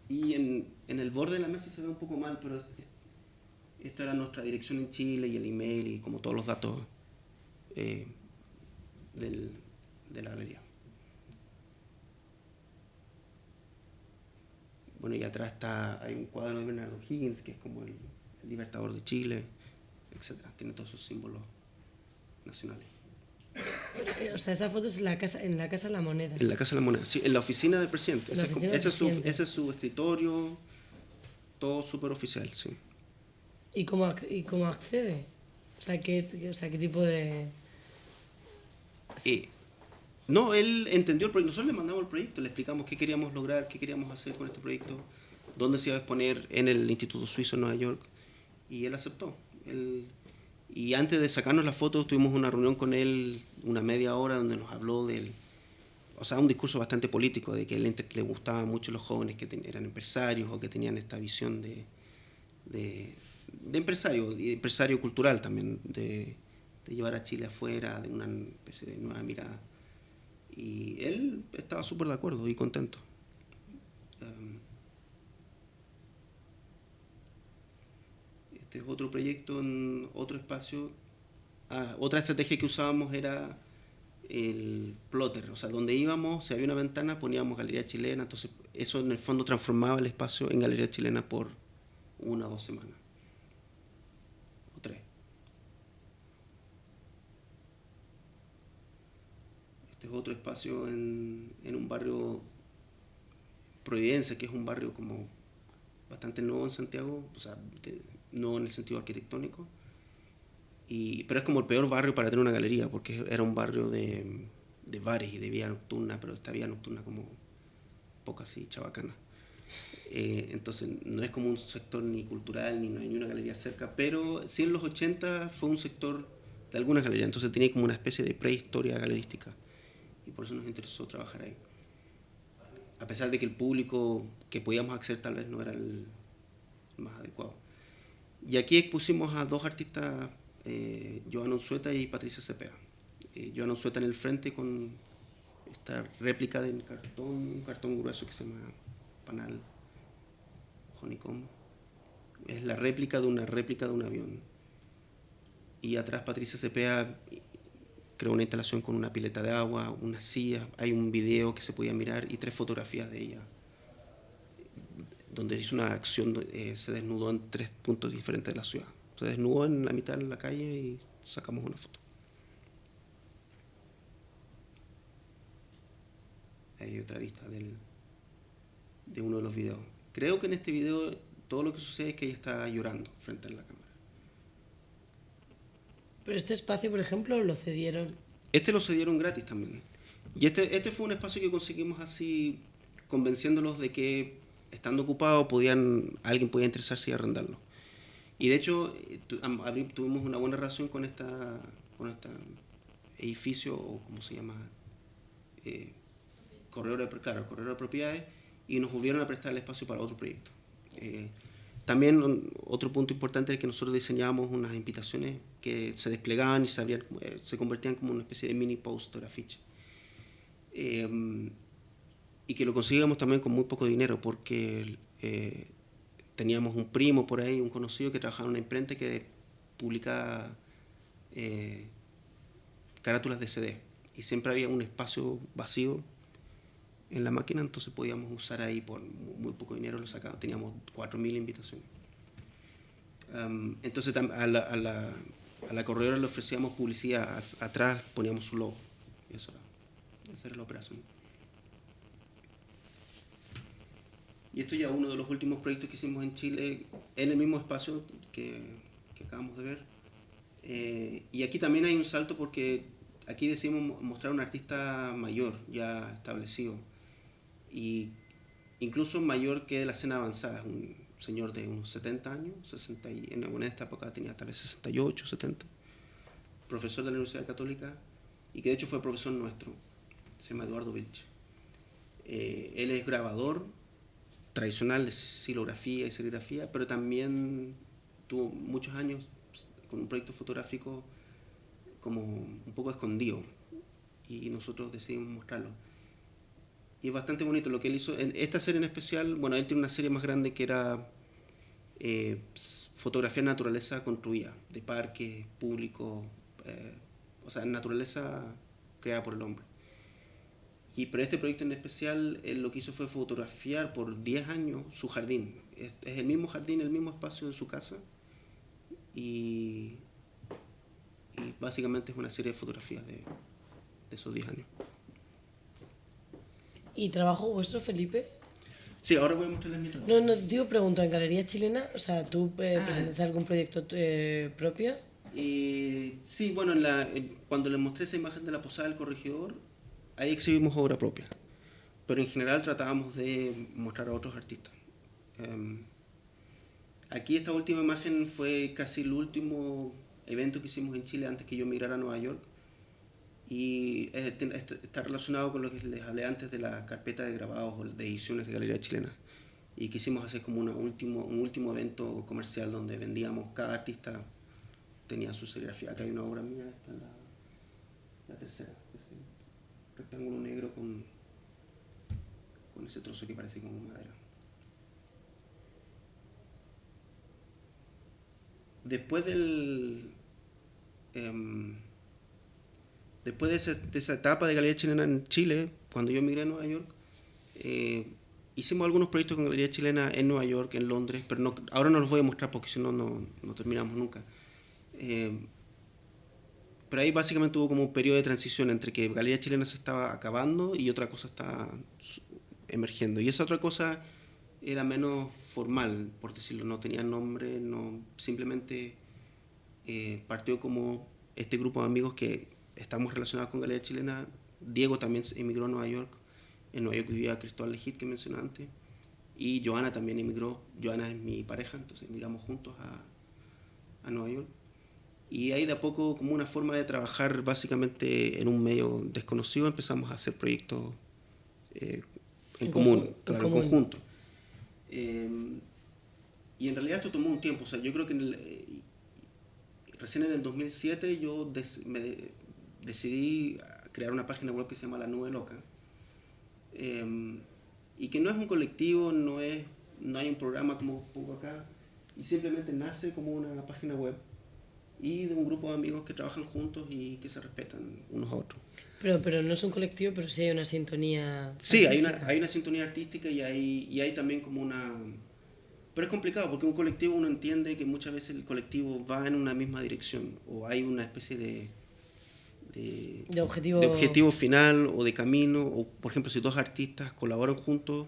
Y en el borde de la mesa se ve un poco mal, pero esta era nuestra dirección en Chile y el email y como todos los datos de la galería. Bueno, y atrás hay un cuadro de Bernardo Higgins, que es como el libertador de Chile, etc. Tiene todos sus símbolos nacionales.
O sea, esa foto es en la Casa de la Moneda.
En la Casa de la Moneda, sí, en la oficina del presidente. Ese es su escritorio, todo súper oficial, sí.
¿Y cómo accede? O sea, ¿qué tipo de...?
No, él entendió el proyecto. Nosotros le mandamos el proyecto, le explicamos qué queríamos lograr, qué queríamos hacer con este proyecto, dónde se iba a exponer en el Instituto Suizo en Nueva York, y él aceptó. Y antes de sacarnos las fotos tuvimos una reunión con él, una media hora, donde nos habló un discurso bastante político, de que a él le gustaban mucho los jóvenes que eran empresarios o que tenían esta visión de empresario cultural también, de llevar a Chile afuera, de una especie de nueva mirada. Y él estaba súper de acuerdo y contento. Este es otro proyecto en otro espacio. Otra estrategia que usábamos era el plotter, o sea, donde íbamos, si había una ventana, poníamos Galería Chilena, entonces eso en el fondo transformaba el espacio en Galería Chilena por 1 o 2 semanas, o 3. Este es otro espacio en un barrio, Providencia, que es un barrio como bastante nuevo en Santiago, o sea, no en el sentido arquitectónico, pero es como el peor barrio para tener una galería, porque era un barrio de bares y de vida nocturna, pero esta vida nocturna como poco así chabacana. Entonces no es como un sector ni cultural, ni no hay ni una galería cerca, pero sí en los 80 fue un sector de algunas galerías, entonces tenía como una especie de prehistoria galerística, y por eso nos interesó trabajar ahí. A pesar de que el público que podíamos acceder tal vez no era el más adecuado. Y aquí expusimos a 2 artistas, Joana Unzueta y Patricia Cepeda. Joana Unzueta en el frente con esta réplica de un cartón grueso que se llama panal honeycomb. Es la réplica de un avión. Y atrás Patricia Cepeda creó una instalación con una pileta de agua, una silla, hay un video que se podía mirar y 3 fotografías de ella, donde hizo una acción, se desnudó en 3 puntos diferentes de la ciudad. Se desnudó en la mitad de la calle y sacamos una foto. Hay otra vista de uno de los videos. Creo que en este video todo lo que sucede es que ella está llorando frente a la cámara.
Pero este espacio, por ejemplo, lo cedieron.
Este lo cedieron gratis también. Y este fue un espacio que conseguimos así, convenciéndolos de que estando ocupado alguien podía interesarse y arrendarlo. Y de hecho tuvimos una buena relación con este edificio, o como se llama, corredor de propiedades, y nos volvieron a prestar el espacio para otro proyecto. También otro punto importante es que nosotros diseñábamos unas invitaciones que se desplegaban y se convertían como una especie de mini póster, afiche. Y que lo conseguíamos también con muy poco dinero, porque teníamos un primo por ahí, un conocido que trabajaba en una imprenta que publicaba carátulas de CD, y siempre había un espacio vacío en la máquina, entonces podíamos usar ahí por muy poco dinero, lo sacábamos, teníamos 4.000 invitaciones. Entonces a la corredora le ofrecíamos publicidad, atrás poníamos su logo, y esa era la operación. Y esto ya es uno de los últimos proyectos que hicimos en Chile, en el mismo espacio que acabamos de ver. Y aquí también hay un salto porque aquí decidimos mostrar a un artista mayor, ya establecido, y incluso mayor que de la escena avanzada, un señor de unos 70 años, 60 en esta época tenía tal vez 68, 70, profesor de la Universidad Católica, y que de hecho fue profesor nuestro, se llama Eduardo Vilche. Él es grabador tradicional de xilografía y serigrafía, pero también tuvo muchos años con un proyecto fotográfico como un poco escondido, y nosotros decidimos mostrarlo. Y es bastante bonito lo que él hizo. En esta serie en especial, bueno, él tiene una serie más grande que era fotografía de naturaleza construida, de parques públicos, o sea, naturaleza creada por el hombre. Y pero este proyecto en especial, él lo que hizo fue fotografiar por 10 años su jardín. Es el mismo jardín, el mismo espacio de su casa. Y básicamente es una serie de fotografías de esos 10 años.
¿Y trabajo vuestro, Felipe?
Sí, ahora voy a mostrarles mi trabajo.
No, digo, pregunto, ¿en Galería Chilena, o sea, tú presentas algún proyecto propio?
Sí, bueno, cuando les mostré esa imagen de la Posada del Corregidor, ahí exhibimos obra propia. Pero en general tratábamos de mostrar a otros artistas. Aquí esta última imagen fue casi el último evento que hicimos en Chile antes que yo emigrara a Nueva York. Y está relacionado con lo que les hablé antes de la carpeta de grabados o de ediciones de Galería Chilena. Y quisimos hacer como un último evento comercial donde vendíamos, cada artista tenía su serigrafía. Acá hay una obra mía, esta es la tercera, ese rectángulo negro con ese trozo que parece como madera. Después después de esa etapa de Galería Chilena en Chile, cuando yo emigré a Nueva York, hicimos algunos proyectos con Galería Chilena en Nueva York, en Londres, pero ahora no los voy a mostrar porque si no, no terminamos nunca. Pero ahí básicamente hubo como un periodo de transición entre que Galería Chilena se estaba acabando y otra cosa estaba emergiendo. Y esa otra cosa era menos formal, por decirlo, no tenía nombre, no, simplemente partió como este grupo de amigos que estamos relacionados con Galería Chilena. Diego también emigró a Nueva York. En Nueva York vivía Cristóbal Legit, que mencioné antes. Y Joana también emigró. Joana es mi pareja, entonces emigramos juntos a Nueva York. Y ahí de a poco, como una forma de trabajar básicamente en un medio desconocido, empezamos a hacer proyectos en común, claro, en conjunto. Y en realidad esto tomó un tiempo. O sea, yo creo que recién en el 2007 yo decidí crear una página web que se llama La Nube Loca. Y que no es un colectivo, no hay un programa como pongo acá, y simplemente nace como una página web y de un grupo de amigos que trabajan juntos y que se respetan unos a otros.
Pero no es un colectivo, pero sí hay una sintonía
sí,
artística.
hay una sintonía artística y hay también como una... Pero es complicado porque un colectivo uno entiende que muchas veces el colectivo va en una misma dirección o hay una especie de objetivo final o de camino, o por ejemplo si dos artistas colaboran juntos,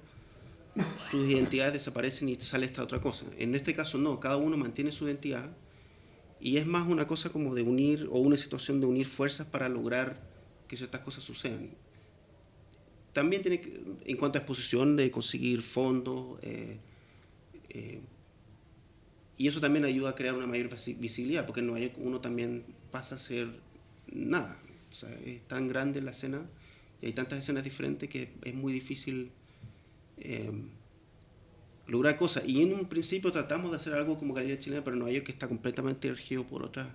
sus identidades desaparecen y sale esta otra cosa. En este caso no, cada uno mantiene su identidad y es más una cosa como de unir, o una situación de unir fuerzas para lograr que ciertas cosas sucedan. También tiene que, en cuanto a exposición, de conseguir fondos, y eso también ayuda a crear una mayor visibilidad, porque en Nueva York uno también pasa a ser nada. O sea, es tan grande la escena y hay tantas escenas diferentes que es muy difícil lograr cosas. Y en un principio tratamos de hacer algo como Galería Chilena, pero en Nueva York está completamente regido por otras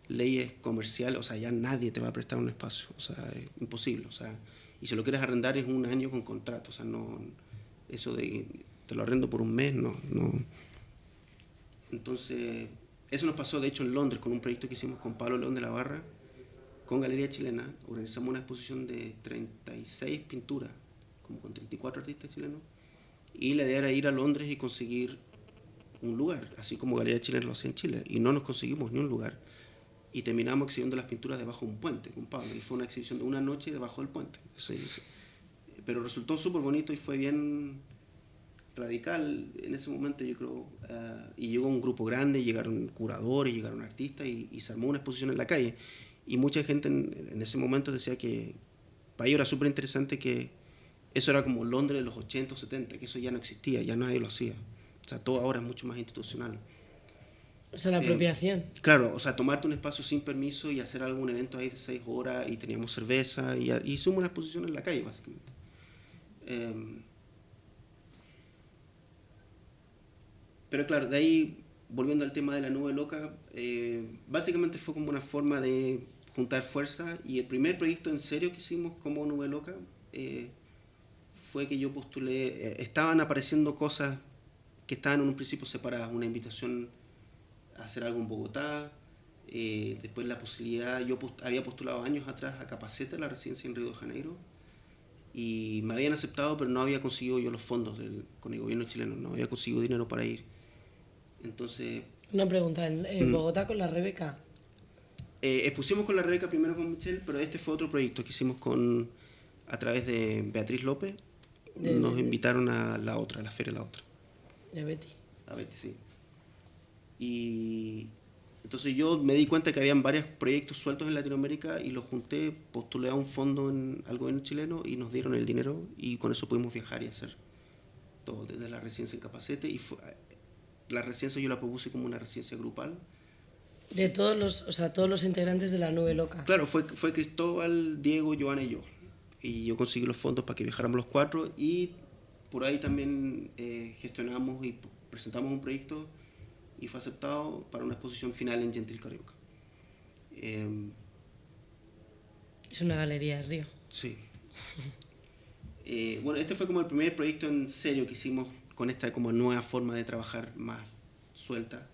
leyes comerciales. O sea, ya nadie te va a prestar un espacio. O sea, es imposible. O sea, y si lo quieres arrendar es un año con contrato. O sea, no, eso de te lo arrendo por un mes, no. Entonces, eso nos pasó de hecho en Londres con un proyecto que hicimos con Pablo León de la Barra, con Galería Chilena. Organizamos una exposición de 36 pinturas, como con 34 artistas chilenos, y la idea era ir a Londres y conseguir un lugar, así como Galería Chilena lo hacía en Chile, y no nos conseguimos ni un lugar, y terminamos exhibiendo las pinturas debajo de un puente con Pablo, y fue una exhibición de una noche debajo del puente. Pero resultó súper bonito y fue bien radical en ese momento, yo creo, y llegó un grupo grande, llegaron curadores, llegaron artistas y se armó una exposición en la calle. Y mucha gente en ese momento decía que para ellos era súper interesante, que eso era como Londres de los 80 o 70, que eso ya no existía, ya nadie lo hacía. O sea, todo ahora es mucho más institucional.
O sea, la apropiación.
Claro, o sea, tomarte un espacio sin permiso y hacer algún evento ahí de 6 horas y teníamos cerveza y hicimos una exposición en la calle, básicamente. Pero claro, de ahí, volviendo al tema de la nube loca, básicamente fue como una forma de juntar fuerzas, y el primer proyecto en serio que hicimos como Nube Loca fue que yo postulé, estaban apareciendo cosas que estaban en un principio separadas, una invitación a hacer algo en Bogotá, después la posibilidad, yo había postulado años atrás a Capacete, la residencia en Río de Janeiro, y me habían aceptado, pero no había conseguido yo los fondos con el gobierno chileno, no había conseguido dinero para ir. Entonces...
Una pregunta, ¿en Bogotá con la Rebeca?
Expusimos con la Rebeca primero con Michelle, pero este fue otro proyecto que hicimos a través de Beatriz López. Nos invitaron a la otra, a la Feria La Otra.
De Betty.
A Betty, sí. Y entonces yo me di cuenta que habían varios proyectos sueltos en Latinoamérica y los junté, postulé a un fondo al gobierno chileno y nos dieron el dinero, y con eso pudimos viajar y hacer todo, desde la residencia en Capacete. Y la residencia yo la propuse como una residencia grupal.
De todos los integrantes de la Nube Loca.
Claro, fue Cristóbal, Diego, Joana y yo. Y yo conseguí los fondos para que viajáramos los 4, y por ahí también gestionamos y presentamos un proyecto y fue aceptado para una exposición final en Gentil Carioca.
Es una galería de Río.
Sí. Bueno, este fue como el primer proyecto en serio que hicimos con esta como nueva forma de trabajar más suelta.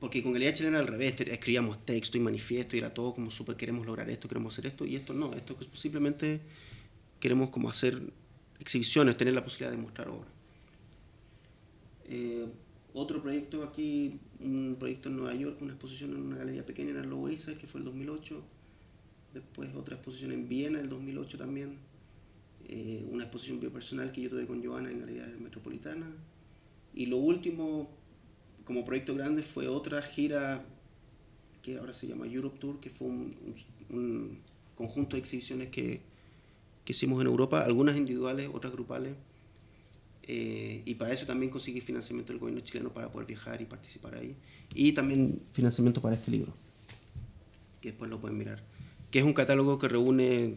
Porque con Galería Chilena al revés, escribíamos texto y manifiesto y era todo como súper queremos lograr esto, queremos hacer esto, y esto no, esto simplemente queremos como hacer exhibiciones, tener la posibilidad de mostrar obras. Otro proyecto aquí, un proyecto en Nueva York, una exposición en una galería pequeña en el Lower East Side, que fue el 2008. Después otra exposición en Viena el 2008 también. Una exposición biopersonal que yo tuve con Joana en Galería Metropolitana. Y lo último, como proyecto grande, fue otra gira que ahora se llama Europe Tour, que fue un conjunto de exhibiciones que hicimos en Europa, algunas individuales, otras grupales. Y para eso también conseguí financiamiento del gobierno chileno para poder viajar y participar ahí. Y también financiamiento para este libro, que después lo pueden mirar. Que es un catálogo que reúne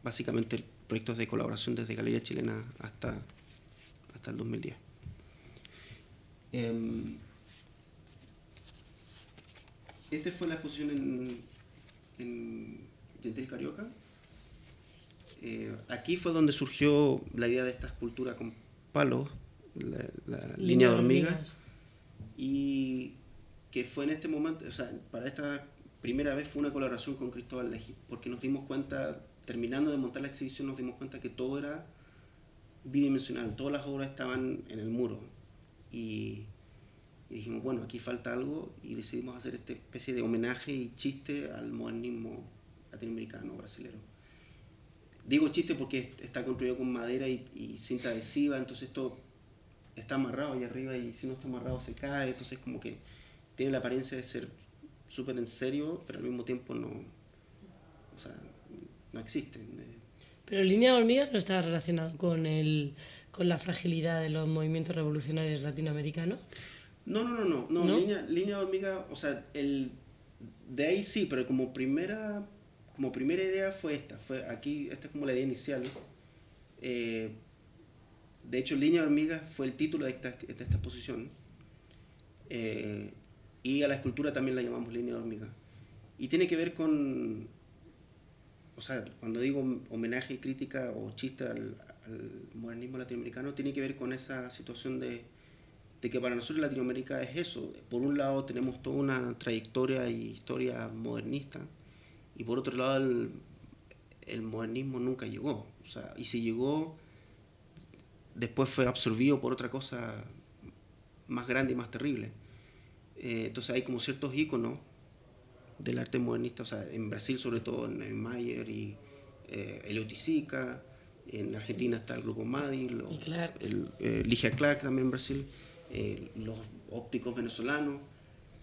básicamente proyectos de colaboración desde Galería Chilena hasta el 2010. Esta fue la exposición en Gentil Carioca. Aquí fue donde surgió la idea de esta escultura con palos, la línea de hormigas, y que fue en este momento, o sea, para esta primera vez fue una colaboración con Cristóbal Leggi, porque nos dimos cuenta, terminando de montar la exhibición, nos dimos cuenta que todo era bidimensional, todas las obras estaban en el muro, y dijimos, bueno, aquí falta algo, y decidimos hacer esta especie de homenaje y chiste al modernismo latinoamericano, brasilero. Digo chiste porque está construido con madera y cinta adhesiva, entonces esto está amarrado ahí arriba, y si no está amarrado se cae, entonces como que tiene la apariencia de ser súper en serio, pero al mismo tiempo no existe.
Pero Línea de Hormigas no está relacionado con la fragilidad de los movimientos revolucionarios latinoamericanos.
No. Línea de Hormigas, o sea, de ahí sí, pero como primera idea fue esta es como la idea inicial. De hecho, Línea de Hormigas fue el título de esta exposición, y a la escultura también la llamamos Línea de Hormigas, y tiene que ver con, o sea, cuando digo homenaje y crítica o chiste al modernismo latinoamericano, tiene que ver con esa situación de que para nosotros Latinoamérica es eso. Por un lado tenemos toda una trayectoria y historia modernista, y por otro lado el modernismo nunca llegó, o sea, y si llegó, después fue absorbido por otra cosa más grande y más terrible. Entonces hay como ciertos íconos del arte modernista, o sea, en Brasil sobre todo, en Mayer y Eleuthisica, En Argentina está el grupo Madi,
Y Clark.
Ligia Clark también en Brasil, los ópticos venezolanos.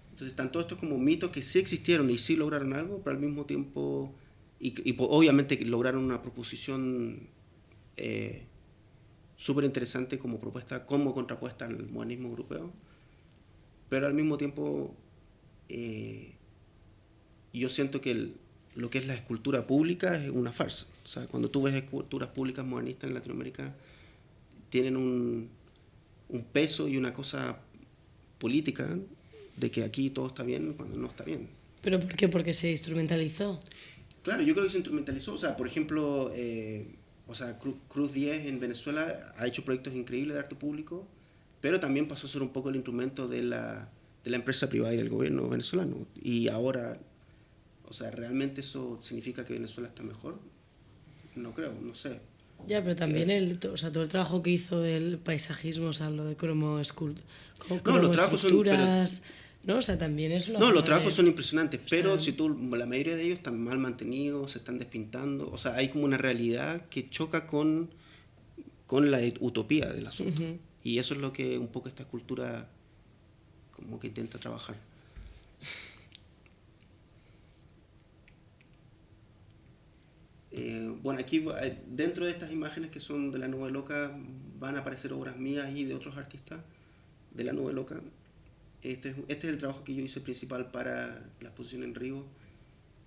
Entonces están todos estos como mitos que sí existieron y sí lograron algo, pero al mismo tiempo, obviamente lograron una proposición súper interesante como propuesta, como contrapuesta al modernismo europeo, pero al mismo tiempo yo siento que lo que es la escultura pública es una farsa. O sea, cuando tú ves esculturas públicas modernistas en Latinoamérica, tienen un peso y una cosa política de que aquí todo está bien cuando no está bien.
¿Pero por qué? Porque se instrumentalizó.
Claro, yo creo que se instrumentalizó. O sea, por ejemplo, Cruz 10 en Venezuela ha hecho proyectos increíbles de arte público, pero también pasó a ser un poco el instrumento de la empresa privada y del gobierno venezolano. Y ahora, o sea, ¿realmente eso significa que Venezuela está mejor? No creo, no sé.
Ya, pero también todo el trabajo que hizo del paisajismo, o sea, lo de cromoestructuras, ¿no? O sea, también es una
No, los
forma
trabajos son impresionantes, pero
o sea,
la mayoría de ellos están mal mantenidos, se están despintando. O sea, hay como una realidad que choca con la utopía del asunto. Y eso es lo que un poco esta escultura como que intenta trabajar. Bueno, aquí dentro de estas imágenes que son de la Nube Loca van a aparecer obras mías y de otros artistas de la Nube Loca. Este es el trabajo que yo hice principal para la exposición en Río.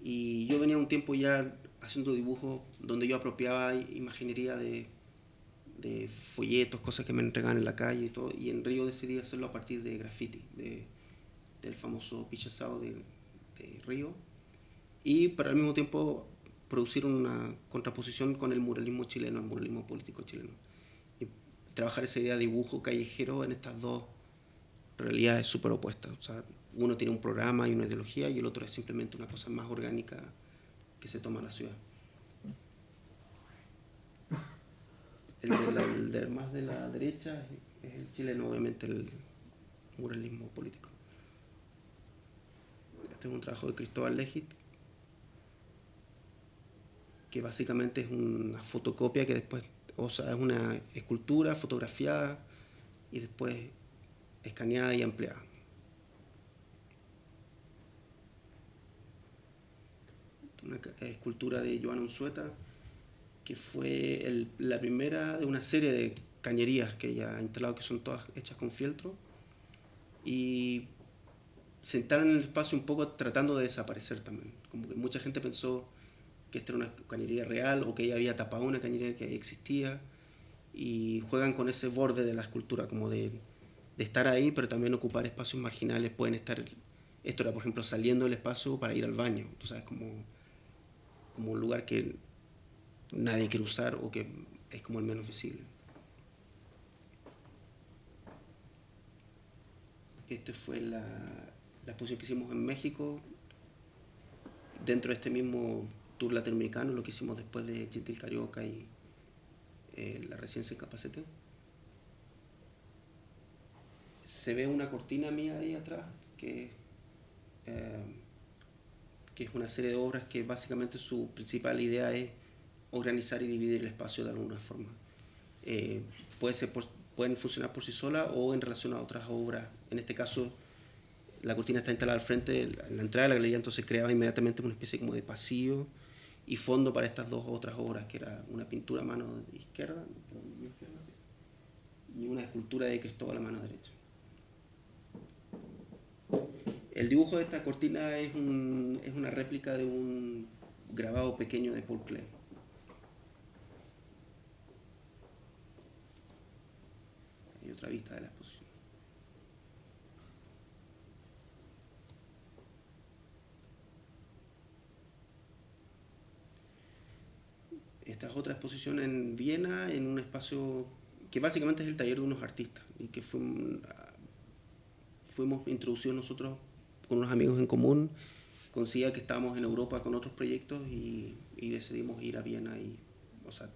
Y yo venía un tiempo ya haciendo dibujos donde yo apropiaba imaginería de folletos, cosas que me entregaban en la calle y todo. Y en Río decidí hacerlo a partir de graffiti, del famoso pichazado de Río. Y para al mismo tiempo producir una contraposición con el muralismo chileno, el muralismo político chileno. Y trabajar esa idea de dibujo callejero en estas dos realidades súper opuestas. O sea, uno tiene un programa y una ideología y el otro es simplemente una cosa más orgánica que se toma en la ciudad. El más de la derecha es el chileno, obviamente, el muralismo político. Este es un trabajo de Cristóbal Legit, que básicamente es una fotocopia que después, o sea, es una escultura fotografiada y después escaneada y ampliada. Una escultura de Joan Unzueta, que fue la primera de una serie de cañerías que ella ha instalado, que son todas hechas con fieltro, y se instalan en el espacio un poco tratando de desaparecer también. Como que mucha gente pensó que esta era una cañería real o que ella había tapado una cañería que existía, y juegan con ese borde de la escultura, como de estar ahí, pero también ocupar espacios marginales. Pueden estar, esto era por ejemplo saliendo del espacio para ir al baño, tú sabes, como un lugar que nadie quiere usar o que es como el menos visible. Esta fue la exposición que hicimos en México, dentro de este mismo tour latinoamericano, lo que hicimos después de Gentil Carioca y la residencia en Capacete. Se ve una cortina mía ahí atrás, que es una serie de obras que básicamente su principal idea es organizar y dividir el espacio de alguna forma. Pueden funcionar por sí solas o en relación a otras obras. En este caso, la cortina está instalada al frente, en la entrada de la galería, entonces creaba inmediatamente una especie como de pasillo y fondo para estas dos otras obras, que era una pintura a mano izquierda y una escultura de Cristóbal a mano derecha. El dibujo de esta cortina es una réplica de un grabado pequeño de Paul Klee. Hay otra vista de la exposición. Esta es otra exposición en Viena, en un espacio que básicamente es el taller de unos artistas y que fuimos introducidos nosotros con unos amigos en común. Conseguía que estábamos en Europa con otros proyectos y decidimos ir a Viena y, o sea,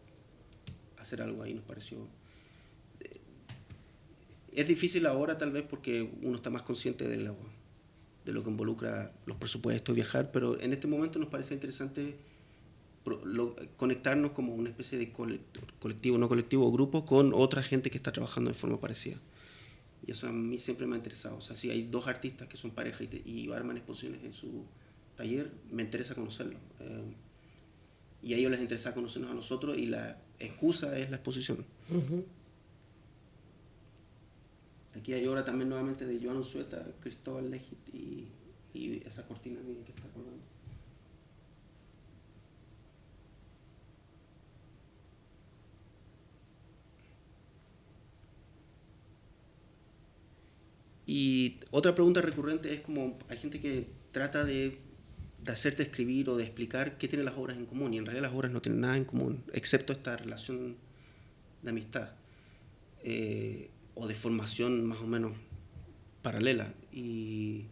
hacer algo ahí. Nos pareció... Es difícil ahora tal vez porque uno está más consciente de lo que involucra los presupuestos, viajar, pero en este momento nos parece interesante conectarnos como una especie de colectivo, no colectivo, o grupo, con otra gente que está trabajando de forma parecida. Y eso a mí siempre me ha interesado. O sea, si hay dos artistas que son pareja y arman exposiciones en su taller, me interesa conocerlos. Y a ellos les interesa conocernos a nosotros y la excusa es la exposición. Aquí hay obra también nuevamente de Joan Unzueta, Cristóbal Legit y esa cortina que está colgando. Y otra pregunta recurrente es como hay gente que trata de hacerte escribir o de explicar qué tienen las obras en común, y en realidad las obras no tienen nada en común, excepto esta relación de amistad o de formación más o menos paralela. Y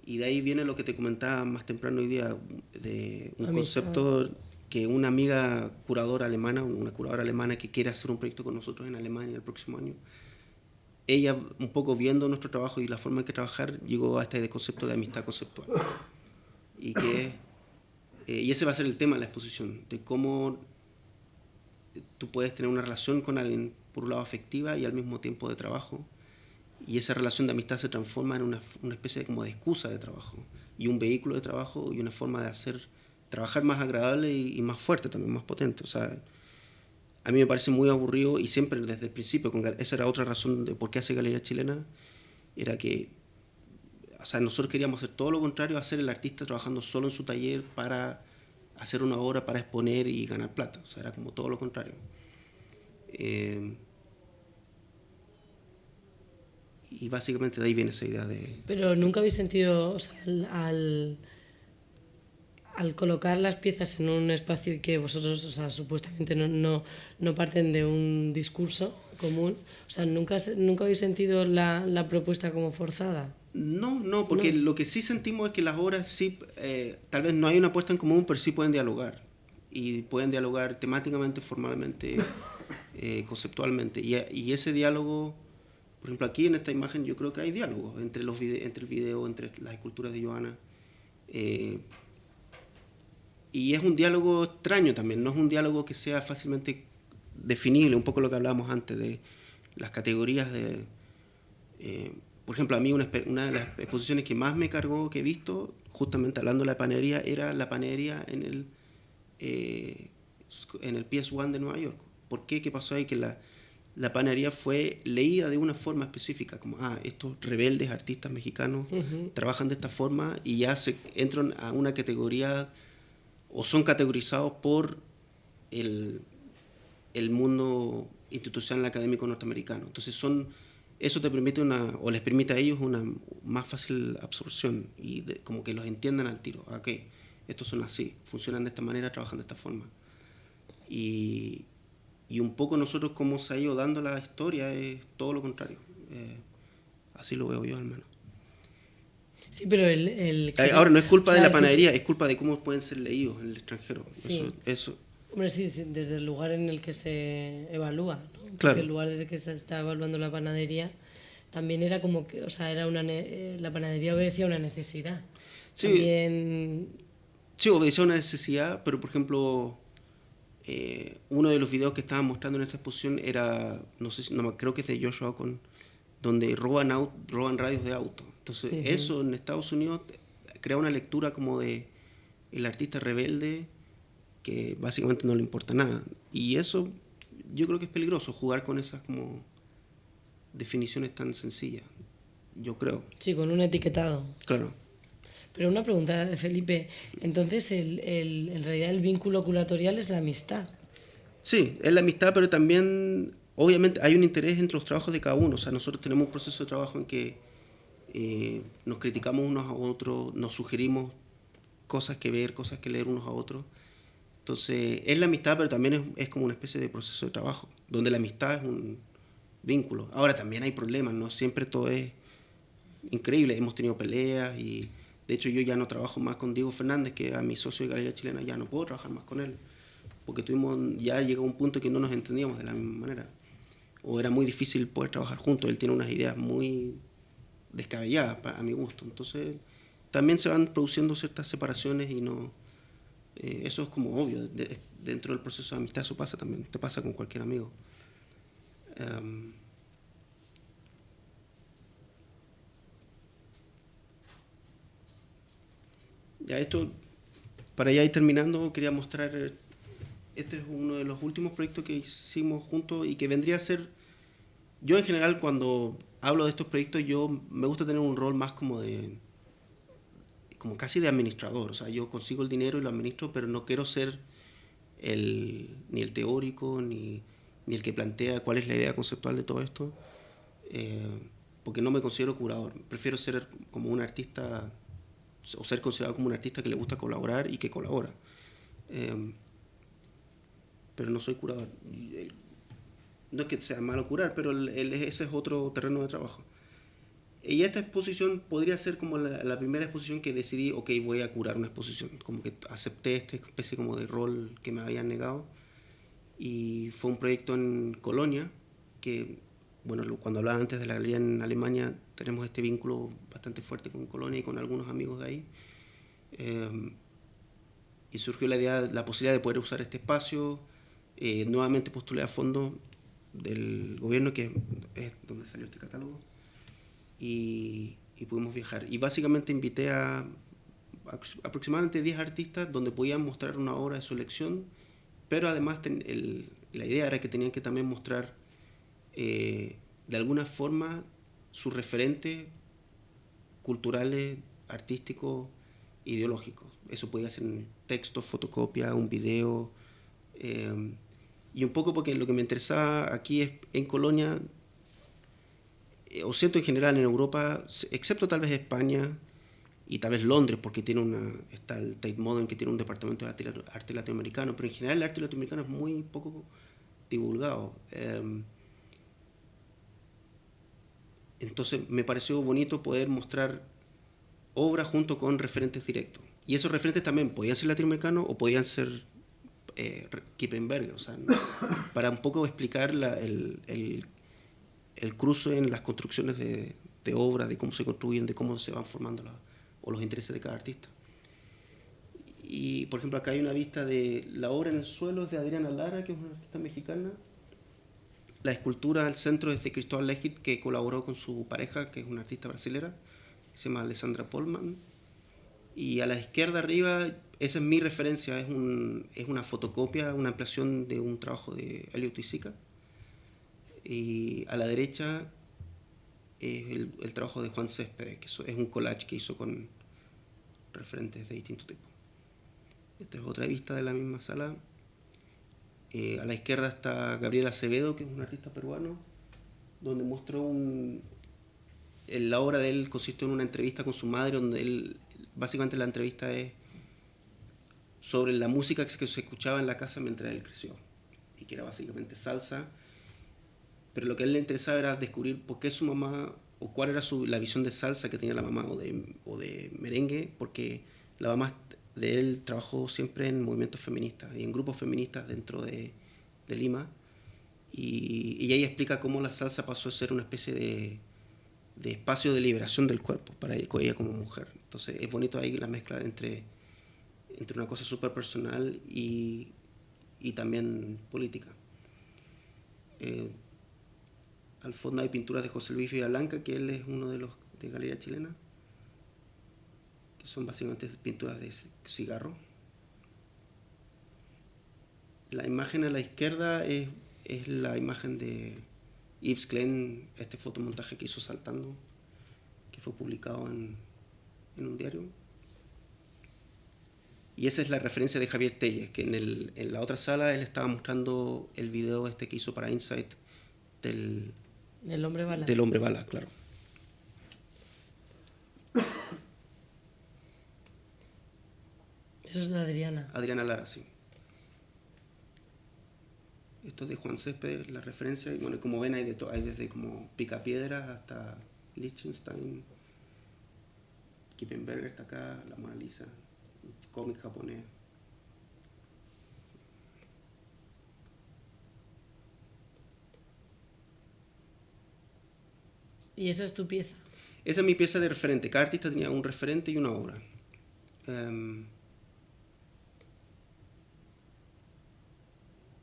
de ahí viene lo que te comentaba más temprano hoy día, de un concepto que una amiga curadora alemana, una curadora alemana que quiere hacer un proyecto con nosotros en Alemania el próximo año, ella, un poco viendo nuestro trabajo y la forma en que trabajar, llegó a este concepto de amistad conceptual. Y ese va a ser el tema de la exposición, de cómo tú puedes tener una relación con alguien, por un lado afectiva y al mismo tiempo de trabajo, y esa relación de amistad se transforma en una especie de, como de excusa de trabajo, y un vehículo de trabajo, y una forma de hacer trabajar más agradable y más fuerte también, más potente. O sea, a mí me parece muy aburrido, y siempre desde el principio, esa era otra razón de por qué hace Galería Chilena, era que, o sea, nosotros queríamos hacer todo lo contrario, hacer el artista trabajando solo en su taller para hacer una obra, para exponer y ganar plata. O sea, era como todo lo contrario. Y básicamente de ahí viene esa idea de...
Pero nunca habéis sentido, o sea, al colocar las piezas en un espacio y que vosotros, o sea, supuestamente no parten de un discurso común, o sea, ¿nunca habéis sentido la propuesta como forzada?
No, porque lo que sí sentimos es que las obras sí, tal vez no hay una puesta en común, pero sí pueden dialogar. Y pueden dialogar temáticamente, formalmente, conceptualmente. Y ese diálogo, por ejemplo, aquí en esta imagen yo creo que hay diálogo entre el video, entre las esculturas de Joana. Y es un diálogo extraño también, no es un diálogo que sea fácilmente definible, un poco lo que hablábamos antes de las categorías de... por ejemplo, a mí una de las exposiciones que más me cargó, que he visto, justamente hablando de la panadería, era la panadería en el PS1 de Nueva York. ¿Por qué? ¿Qué pasó ahí? Que la panadería fue leída de una forma específica, como, estos rebeldes artistas mexicanos trabajan de esta forma y ya entran a una categoría o son categorizados por el mundo institucional académico norteamericano. Entonces eso te permite o les permite a ellos una más fácil absorción y como que los entiendan al tiro. Okay, estos son así, funcionan de esta manera, trabajan de esta forma. Y un poco nosotros, como se ha ido dando la historia, es todo lo contrario. Así lo veo yo al menos.
Sí, pero
ahora no es culpa de la panadería, es culpa de cómo pueden ser leídos en el extranjero.
Sí.
Eso.
Hombre, sí, desde el lugar en el que se evalúa, ¿no? Porque
claro.
el lugar desde que se está evaluando la panadería también era como que, o sea, la panadería obedecía a una necesidad.
Sí,
también...
sí, obedecía a una necesidad, pero por ejemplo, uno de los videos que estaban mostrando en esta exposición era, creo que es de Joshua Ocon, donde roban radios de auto. Entonces, eso en Estados Unidos crea una lectura como de el artista rebelde que básicamente no le importa nada. Y eso yo creo que es peligroso, jugar con esas como definiciones tan sencillas, yo creo.
Sí, con un etiquetado.
Claro.
Pero una pregunta de Felipe, entonces en realidad el vínculo curatorial es la amistad.
Sí, es la amistad, pero también obviamente hay un interés entre los trabajos de cada uno. O sea, nosotros tenemos un proceso de trabajo en que nos criticamos unos a otros, nos sugerimos cosas que ver, cosas que leer unos a otros. Entonces, es la amistad, pero también es como una especie de proceso de trabajo, donde la amistad es un vínculo. Ahora, también hay problemas, no siempre todo es increíble. Hemos tenido peleas y, de hecho, yo ya no trabajo más con Diego Fernández, que era mi socio de Galería Chilena, ya no puedo trabajar más con él, porque ya llegó un punto que no nos entendíamos de la misma manera. O era muy difícil poder trabajar juntos. Él tiene unas ideas muy descabelladas a mi gusto. Entonces, también se van produciendo ciertas separaciones y no... Eso es como obvio, dentro del proceso de amistad eso pasa también, te pasa con cualquier amigo. Ya esto, para ya ir terminando, quería mostrar, este es uno de los últimos proyectos que hicimos juntos y que vendría a ser, yo en general cuando hablo de estos proyectos, yo me gusta tener un rol más como como casi de administrador, o sea, yo consigo el dinero y lo administro, pero no quiero ser ni el teórico, ni el que plantea cuál es la idea conceptual de todo esto, porque no me considero curador, prefiero ser como un artista, o ser considerado como un artista que le gusta colaborar y que colabora. Pero no soy curador. No es que sea malo curar, pero ese es otro terreno de trabajo. Y esta exposición podría ser como la primera exposición que decidí, ok, voy a curar una exposición. Como que acepté esta especie como de rol que me habían negado. Y fue un proyecto en Colonia, que, bueno, cuando hablaba antes de la galería en Alemania, tenemos este vínculo bastante fuerte con Colonia y con algunos amigos de ahí. Y surgió la idea, la posibilidad de poder usar este espacio. Nuevamente postulé a fondos del gobierno, que es donde salió este catálogo, y pudimos viajar. Y básicamente invité a aproximadamente 10 artistas donde podían mostrar una obra de su elección, pero además la idea era que tenían que también mostrar de alguna forma sus referentes culturales, artísticos, ideológicos. Eso podía ser en texto, fotocopia, un video. Y un poco porque lo que me interesaba aquí es en Colonia, o siento en general en Europa, excepto tal vez España y tal vez Londres, porque está el Tate Modern, que tiene un departamento de arte latinoamericano, pero en general el arte latinoamericano es muy poco divulgado. Entonces me pareció bonito poder mostrar obras junto con referentes directos. Y esos referentes también podían ser latinoamericanos o podían ser Kippenberger, o sea, para un poco explicar el cruce en las construcciones de obras, de cómo se construyen, de cómo se van formando o los intereses de cada artista. Y, por ejemplo, acá hay una vista de la obra en el suelo es de Adriana Lara, que es una artista mexicana. La escultura al centro es de Cristóbal Legit, que colaboró con su pareja, que es una artista brasilera, que se llama Alessandra Polman. Y a la izquierda arriba, esa es mi referencia, es una fotocopia, una ampliación de un trabajo de Elliot Isica. Y a la derecha es el trabajo de Juan Céspedes, que es un collage que hizo con referentes de distintos tipos. Esta es otra vista de la misma sala. A la izquierda está Gabriel Acevedo, que es un artista peruano, donde mostró la obra de él consistió en una entrevista con su madre, donde básicamente la entrevista es sobre la música que se escuchaba en la casa mientras él creció, y que era básicamente salsa, pero lo que a él le interesaba era descubrir por qué su mamá, o cuál era la visión de salsa que tenía la mamá, o de merengue, porque la mamá de él trabajó siempre en movimientos feministas y en grupos feministas dentro de Lima, y ella explica cómo la salsa pasó a ser una especie de espacio de liberación del cuerpo para ella como mujer. Entonces es bonito ahí la mezcla entre una cosa súper personal y también política. Al fondo hay pinturas de José Luis Villablanca, que él es uno de los de Galería Chilena, que son básicamente pinturas de cigarro. La imagen a la izquierda es la imagen de Yves Klein, este fotomontaje que hizo saltando, que fue publicado en un diario. Y esa es la referencia de Javier Telles, que en la otra sala él estaba mostrando el video que hizo para Insight del
hombre bala.
Del hombre bala, claro.
Eso es de Adriana.
Adriana Lara, sí. Esto es de Juan Céspedes, la referencia. Y bueno, como ven, hay desde como Picapiedras hasta Liechtenstein. Kippenberger está acá, la Mona Lisa, un cómic japonés.
¿Y esa es tu pieza?
Esa es mi pieza de referente. Cada artista tenía un referente y una obra.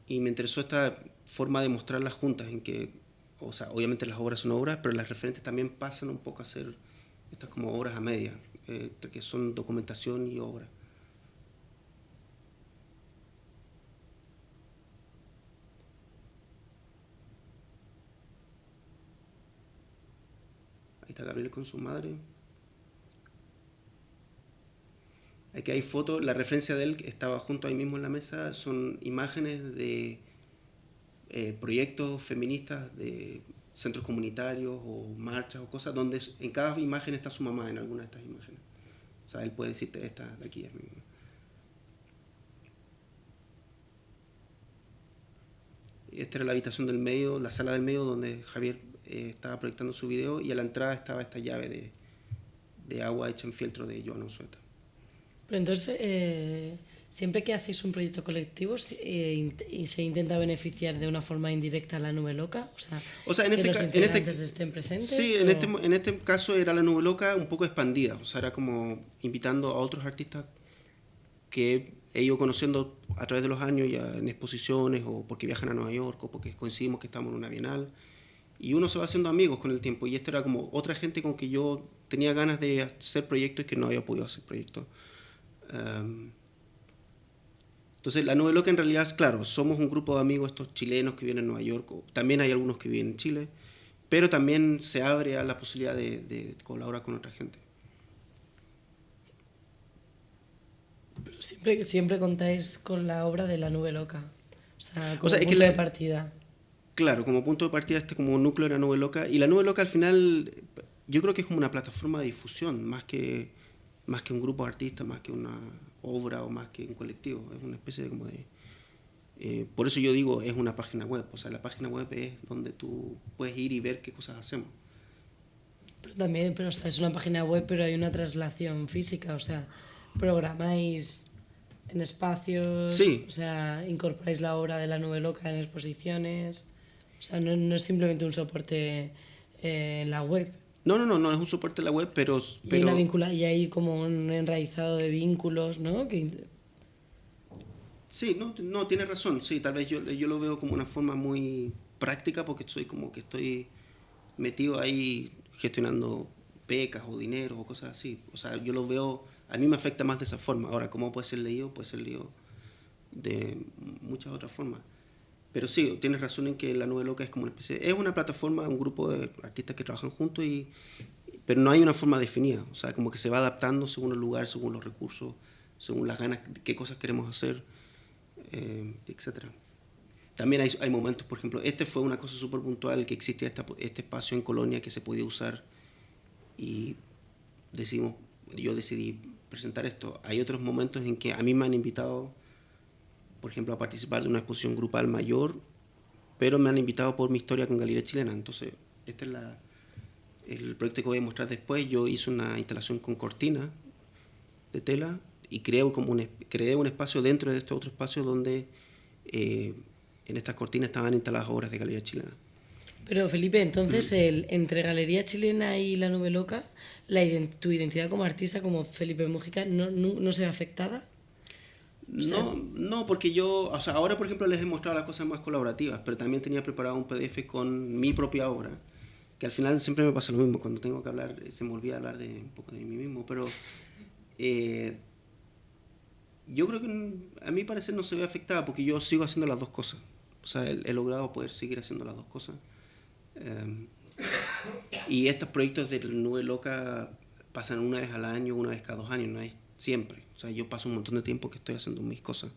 y me interesó esta forma de mostrarlas juntas, en que, o sea, obviamente las obras son obras, pero las referentes también pasan un poco a ser estas como obras a medias, que son documentación y obra. Ahí está Gabriel con su madre. Aquí hay fotos, la referencia de él que estaba junto ahí mismo en la mesa, son imágenes de proyectos feministas de centros comunitarios o marchas o cosas, donde en cada imagen está su mamá en alguna de estas imágenes. O sea, él puede decirte, esta de aquí es mi mamá. Esta era la habitación del medio, la sala del medio, donde Javier estaba proyectando su video, y a la entrada estaba esta llave de agua hecha en fieltro de Joana Unzueta.
Pero entonces, siempre que hacéis un proyecto colectivo, y se intenta beneficiar de una forma indirecta a la Nube Loca, o sea, que los integrantes estén presentes.
Sí, en este caso era la Nube Loca un poco expandida, o sea, era como invitando a otros artistas que he ido conociendo a través de los años, ya en exposiciones, o porque viajan a Nueva York, o porque coincidimos que estamos en una bienal, y uno se va haciendo amigos con el tiempo, y esto era como otra gente con que yo tenía ganas de hacer proyectos y que no había podido hacer proyectos. Entonces la Nube Loca en realidad es, claro, somos un grupo de amigos estos chilenos que viven en Nueva York, también hay algunos que viven en Chile, pero también se abre a la posibilidad de colaborar con otra gente.
Pero siempre contáis con la obra de la Nube Loca, o sea, como punto de partida.
Claro, como punto de partida como núcleo de la Nube Loca, y la Nube Loca al final yo creo que es como una plataforma de difusión, más que un grupo de artistas, más que una obra o más que un colectivo. Es una especie de como de... por eso yo digo, es una página web. O sea, la página web es donde tú puedes ir y ver qué cosas hacemos.
Pero también, o sea, es una página web, pero hay una traslación física. O sea, programáis en espacios,
sí.
O sea, incorporáis la obra de la Nube Loca en exposiciones. O sea, no es simplemente un soporte en la web.
No es un soporte en la web, pero...
Y hay como un enraizado de vínculos, ¿no?
Sí, no, tienes razón. Sí, tal vez yo lo veo como una forma muy práctica, porque estoy metido ahí gestionando becas o dinero o cosas así. O sea, yo lo veo, a mí me afecta más de esa forma. Ahora, ¿cómo puede ser leído? Puede ser leído de muchas otras formas. Pero sí, tienes razón en que la Nube Loca es como una especie, es una plataforma, un grupo de artistas que trabajan juntos, pero no hay una forma definida. O sea, como que se va adaptando según el lugar, según los recursos, según las ganas, qué cosas queremos hacer, etc. También hay momentos, por ejemplo, este fue una cosa súper puntual, que existe este espacio en Colonia que se podía usar, y yo decidí presentar esto. Hay otros momentos en que a mí me han invitado, por ejemplo, a participar de una exposición grupal mayor, pero me han invitado por mi historia con Galería Chilena. Entonces, este es el proyecto que voy a mostrar después. Yo hice una instalación con cortina de tela y creé un espacio dentro de este otro espacio donde en estas cortinas estaban instaladas obras de Galería Chilena.
Pero Felipe, entonces, entre Galería Chilena y la Nube Loca, tu identidad como artista, como Felipe Mújica, no se ve afectada.
No, porque yo, o sea, ahora por ejemplo les he mostrado las cosas más colaborativas, pero también tenía preparado un PDF con mi propia obra, que al final siempre me pasa lo mismo, cuando tengo que hablar, se me olvida hablar un poco de mí mismo, pero yo creo que a mi parecer no se ve afectada, porque yo sigo haciendo las dos cosas. O sea, he logrado poder seguir haciendo las dos cosas. Y estos proyectos de Nube Loca pasan una vez al año, una vez cada 2 años, no es siempre. O sea, yo paso un montón de tiempo que estoy haciendo mis cosas.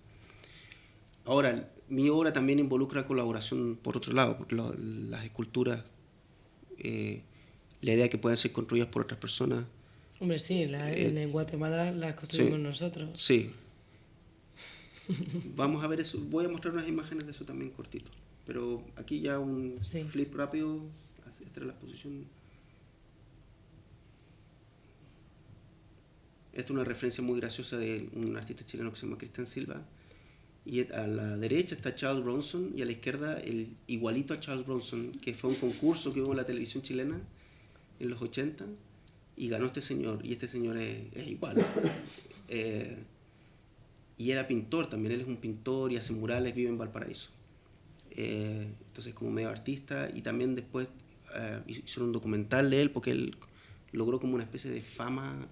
Ahora, mi obra también involucra colaboración por otro lado, porque las esculturas, la idea de que puedan ser construidas por otras personas.
Hombre, sí, en Guatemala las construimos nosotros.
Sí. Vamos a ver eso. Voy a mostrar unas imágenes de eso también cortito. Pero aquí ya un flip rápido. Esta es la exposición. Esta es una referencia muy graciosa de un artista chileno que se llama Cristian Silva. Y a la derecha está Charles Bronson y a la izquierda el igualito a Charles Bronson, que fue un concurso que hubo en la televisión chilena en los 80 y ganó este señor. Y este señor es igual. Y era pintor también, él es un pintor y hace murales, vive en Valparaíso. entonces como medio artista, y también después hicieron un documental de él porque él logró como una especie de fama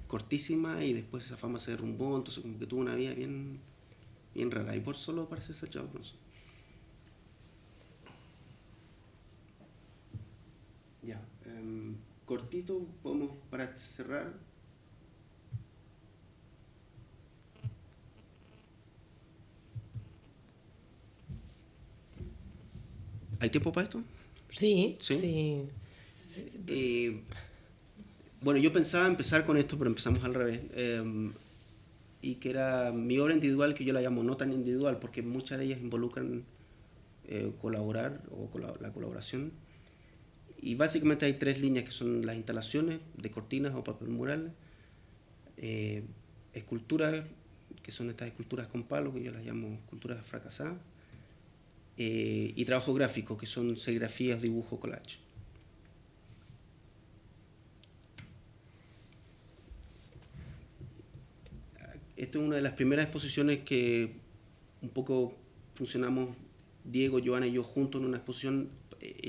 cortísima y después esa fama se derrumbó, entonces como que tuvo una vida bien, bien rara y por solo parece ser Jack Bronson. Ya, cortito, podemos para cerrar. ¿Hay tiempo para esto?
Sí,
Sí.
sí.
Bueno, yo pensaba empezar con esto, pero empezamos al revés. Y que era mi obra individual, que yo la llamo no tan individual, porque muchas de ellas involucran colaborar o la colaboración. Y básicamente hay tres líneas que son las instalaciones de cortinas o papel mural, esculturas, que son estas esculturas con palo, que yo las llamo esculturas fracasadas, y trabajo gráfico, que son serigrafías, dibujo, collage. Esta es una de las primeras exposiciones que un poco funcionamos Diego, Joana y yo juntos en una exposición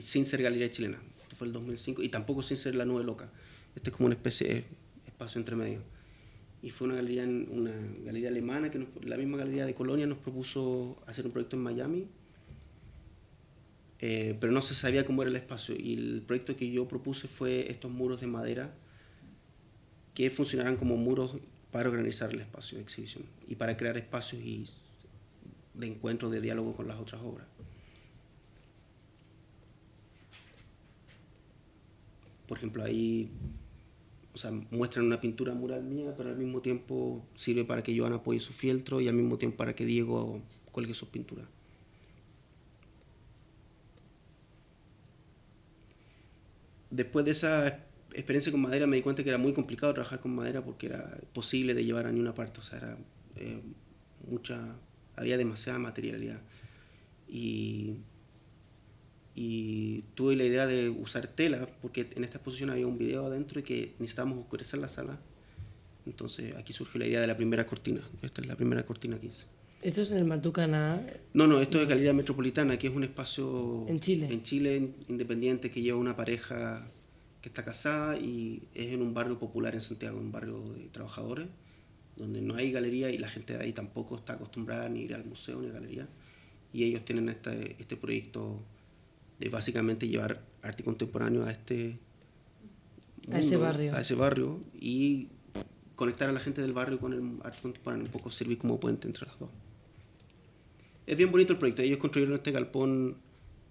sin ser Galería Chilena. Esto fue el 2005 y tampoco sin ser La Nube Loca. Este es como una especie de espacio entre medio. Y fue una galería alemana, que la misma galería de Colonia nos propuso hacer un proyecto en Miami, pero no se sabía cómo era el espacio. Y el proyecto que yo propuse fue estos muros de madera que funcionaran como muros para organizar el espacio de exhibición y para crear espacios de encuentro, de diálogo con las otras obras. Por ejemplo, ahí muestran una pintura mural mía, pero al mismo tiempo sirve para que Joana apoye su fieltro y al mismo tiempo para que Diego cuelgue sus pinturas. Después de esa experiencia con madera me di cuenta que era muy complicado trabajar con madera porque era imposible de llevar a ninguna parte, o sea, era había demasiada materialidad. Y tuve la idea de usar tela, porque en esta exposición había un video adentro y que necesitábamos oscurecer la sala. Entonces aquí surgió la idea de la primera cortina. Esta es la primera cortina que hice.
¿Esto es en el Matucana?
No, esto es Galería Metropolitana, que es un espacio
¿En Chile?
en Chile independiente que lleva una pareja que está casada y es en un barrio popular en Santiago, un barrio de trabajadores, donde no hay galería y la gente de ahí tampoco está acostumbrada ni a ir al museo ni a galería. Y ellos tienen este proyecto de básicamente llevar arte contemporáneo a este mundo, a ese barrio y conectar a la gente del barrio con el arte contemporáneo, un poco servir como puente entre las dos. Es bien bonito el proyecto. Ellos construyeron este galpón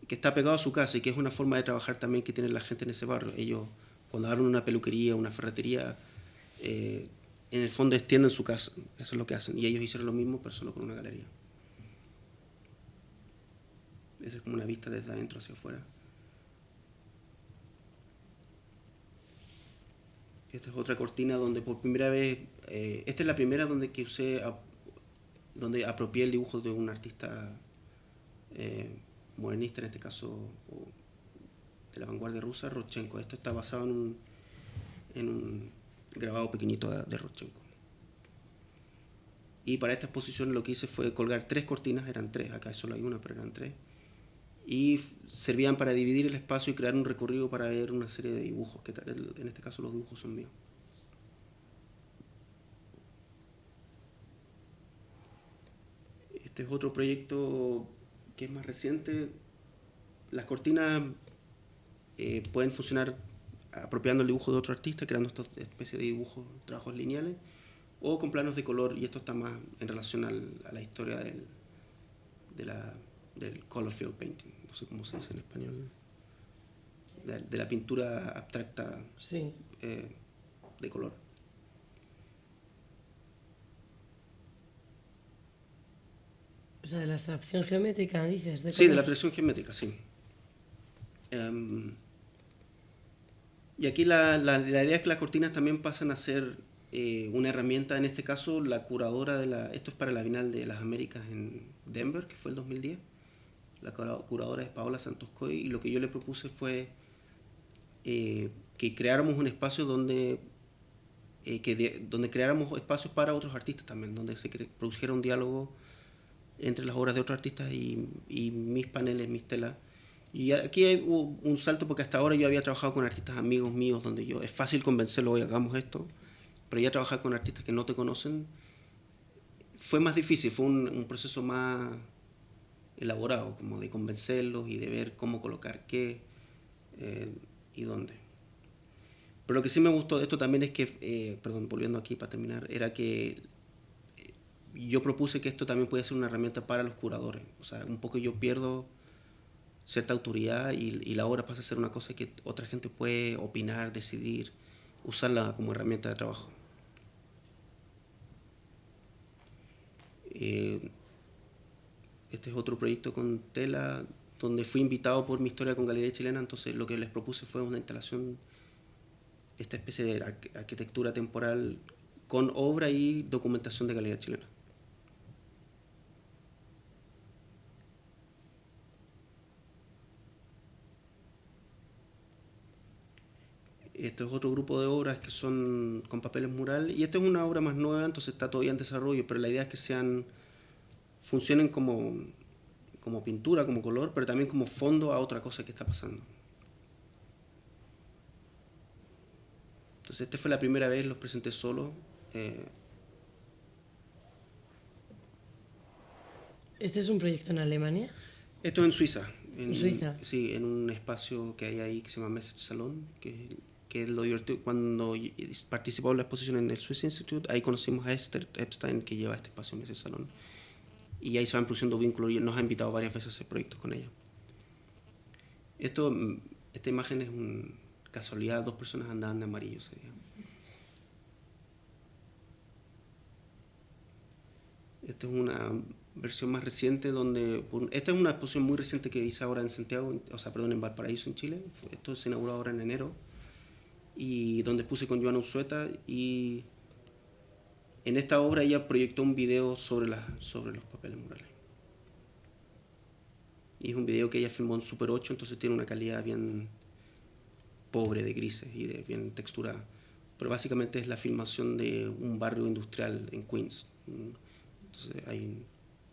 que está pegado a su casa y que es una forma de trabajar también que tiene la gente en ese barrio. Ellos, cuando abren una peluquería, una ferretería, en el fondo extienden su casa. Eso es lo que hacen. Y ellos hicieron lo mismo, pero solo con una galería. Esa es como una vista desde adentro hacia afuera. Esta es otra cortina donde por primera vez, esta es la primera donde que usé, donde apropié el dibujo de un artista modernista, en este caso de la vanguardia rusa, Rodchenko. Esto está basado en un grabado pequeñito de Rodchenko. Y para esta exposición lo que hice fue colgar 3 cortinas, eran 3, acá solo hay una, pero eran 3. Y servían para dividir el espacio y crear un recorrido para ver una serie de dibujos, que en este caso los dibujos son míos. Este es otro proyecto que es más reciente. Las cortinas pueden funcionar apropiando el dibujo de otro artista, creando esta especie de dibujos, trabajos lineales, o con planos de color, y esto está más en relación a la historia del color field painting, no sé cómo se dice en español, de la pintura abstracta,
sí,
de color.
O sea, de la abstracción geométrica, dices.
Sí, de la abstracción geométrica, sí. Y aquí la idea es que las cortinas también pasan a ser una herramienta, en este caso la curadora esto es para la Bienal de las Américas en Denver, que fue el 2010. La curadora es Paola Santos Coy, y lo que yo le propuse fue que creáramos un espacio donde creáramos espacios para otros artistas también, donde se produjera un diálogo entre las obras de otros artistas y mis paneles, mis telas. Y aquí hay un salto porque hasta ahora yo había trabajado con artistas amigos míos donde es fácil convencerlos, hoy hagamos esto, pero ya trabajar con artistas que no te conocen fue más difícil, fue un proceso más elaborado, como de convencerlos y de ver cómo colocar qué y dónde. Pero lo que sí me gustó de esto también es que, perdón, volviendo aquí para terminar, era que yo propuse que esto también puede ser una herramienta para los curadores. O sea, un poco yo pierdo cierta autoridad y la obra pasa a ser una cosa que otra gente puede opinar, decidir, usarla como herramienta de trabajo. Este es otro proyecto con tela donde fui invitado por Mi Historia con Galería Chilena, entonces lo que les propuse fue una instalación, esta especie de arquitectura temporal con obra y documentación de Galería Chilena. Este es otro grupo de obras que son con papeles mural y esta es una obra más nueva, entonces está todavía en desarrollo, pero la idea es que funcionen como pintura, como color, pero también como fondo a otra cosa que está pasando. Entonces esta fue la primera vez, los presenté solo.
¿Este es un proyecto en Alemania?
Esto es en Suiza.
¿En Suiza?
Sí, en un espacio que hay ahí que se llama Message Salon, que es lo divertido. Cuando participó en la exposición en el Swiss Institute, ahí conocimos a Esther Epstein, que lleva este espacio Message Salon. Y ahí se van produciendo vínculos y nos ha invitado varias veces a hacer proyectos con ella. Esta imagen es una casualidad, 2 personas andaban de amarillo ese día. Esta es una versión más reciente esta es una exposición muy reciente que hice ahora en Santiago, en Valparaíso, en Chile. Esto se inauguró ahora en enero y donde puse con Joana Unzueta y en esta obra ella proyectó un video sobre los papeles murales. Y es un video que ella filmó en Super 8, entonces tiene una calidad bien pobre de grises y de bien texturada. Pero básicamente es la filmación de un barrio industrial en Queens. Entonces hay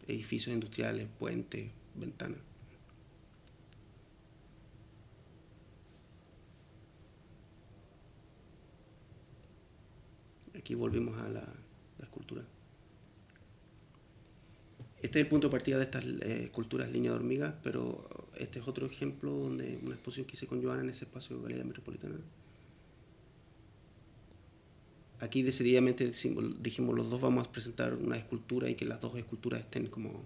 edificios industriales, puentes, ventanas. Aquí volvimos a la escultura. Este es el punto de partida de estas esculturas línea de hormigas, pero este es otro ejemplo donde una exposición que hice con Joana en ese espacio de Galería Metropolitana. Aquí decididamente dijimos los dos vamos a presentar una escultura y que las dos esculturas estén como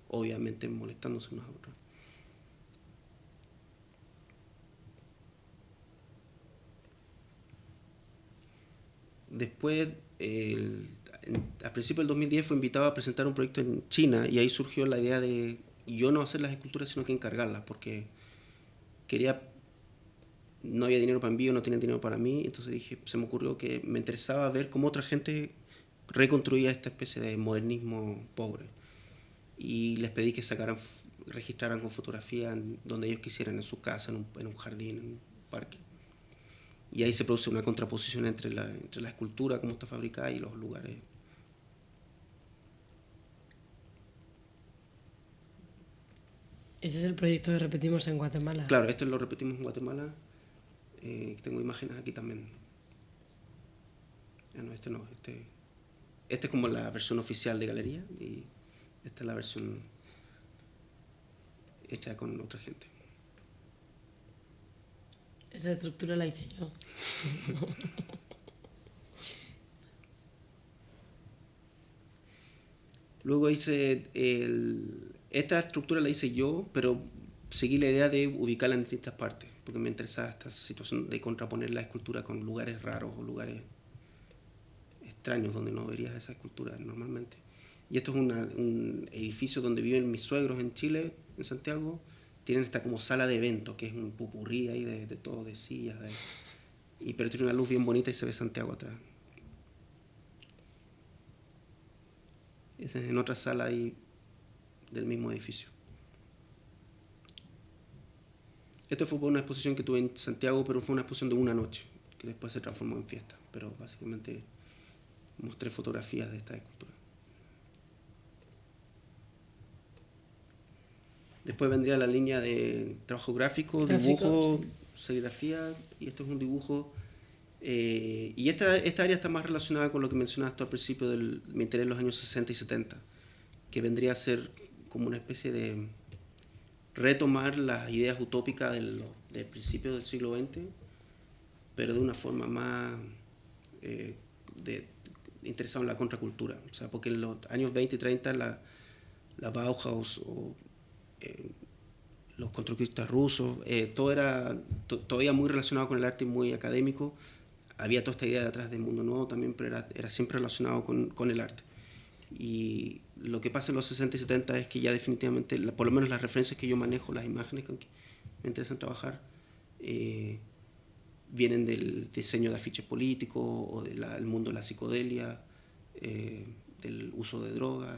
obviamente molestándose unas a otras. Después, a principios del 2010 fue invitado a presentar un proyecto en China y ahí surgió la idea de yo no hacer las esculturas sino que encargarlas porque no había dinero para envío, no tenía dinero para mí, entonces se me ocurrió que me interesaba ver cómo otra gente reconstruía esta especie de modernismo pobre y les pedí que registraran con fotografía donde ellos quisieran, en su casa, en un jardín, en un parque. Y ahí se produce una contraposición entre la escultura, cómo está fabricada, y los lugares.
Este es el proyecto que repetimos en Guatemala.
Claro, este lo repetimos en Guatemala. Tengo imágenes aquí también. No, este no. Este es como la versión oficial de galería y esta es la versión hecha con otra gente.
Esa estructura la hice yo.
Luego esta estructura la hice yo, pero seguí la idea de ubicarla en distintas partes, porque me interesaba esta situación de contraponer la escultura con lugares raros o lugares extraños donde no verías esa escultura normalmente. Y esto es un edificio donde viven mis suegros en Chile, en Santiago. Tienen esta como sala de eventos, que es un pupurrí ahí de todo, de sillas. Pero tiene una luz bien bonita y se ve Santiago atrás. Esa es en otra sala ahí del mismo edificio. Esto fue por una exposición que tuve en Santiago, pero fue una exposición de una noche, que después se transformó en fiesta. Pero básicamente mostré fotografías de esta escultura. Después vendría la línea de trabajo gráfico, dibujo, serigrafía, y esto es un dibujo. Y esta área está más relacionada con lo que mencionaste al principio del mi interés en los años 60 y 70, que vendría a ser como una especie de retomar las ideas utópicas del principio del siglo XX, pero de una forma más interesado en la contracultura. O sea, porque en los años 20 y 30 la Bauhaus o los constructistas rusos, todo era todavía muy relacionado con el arte, muy académico. Había toda esta idea detrás del mundo nuevo también, pero era siempre relacionado con el arte. Y lo que pasa en los 60 y 70 es que ya definitivamente, por lo menos las referencias que yo manejo, las imágenes con que me interesan trabajar, vienen del diseño de afiches políticos o del mundo de la psicodelia, del uso de drogas,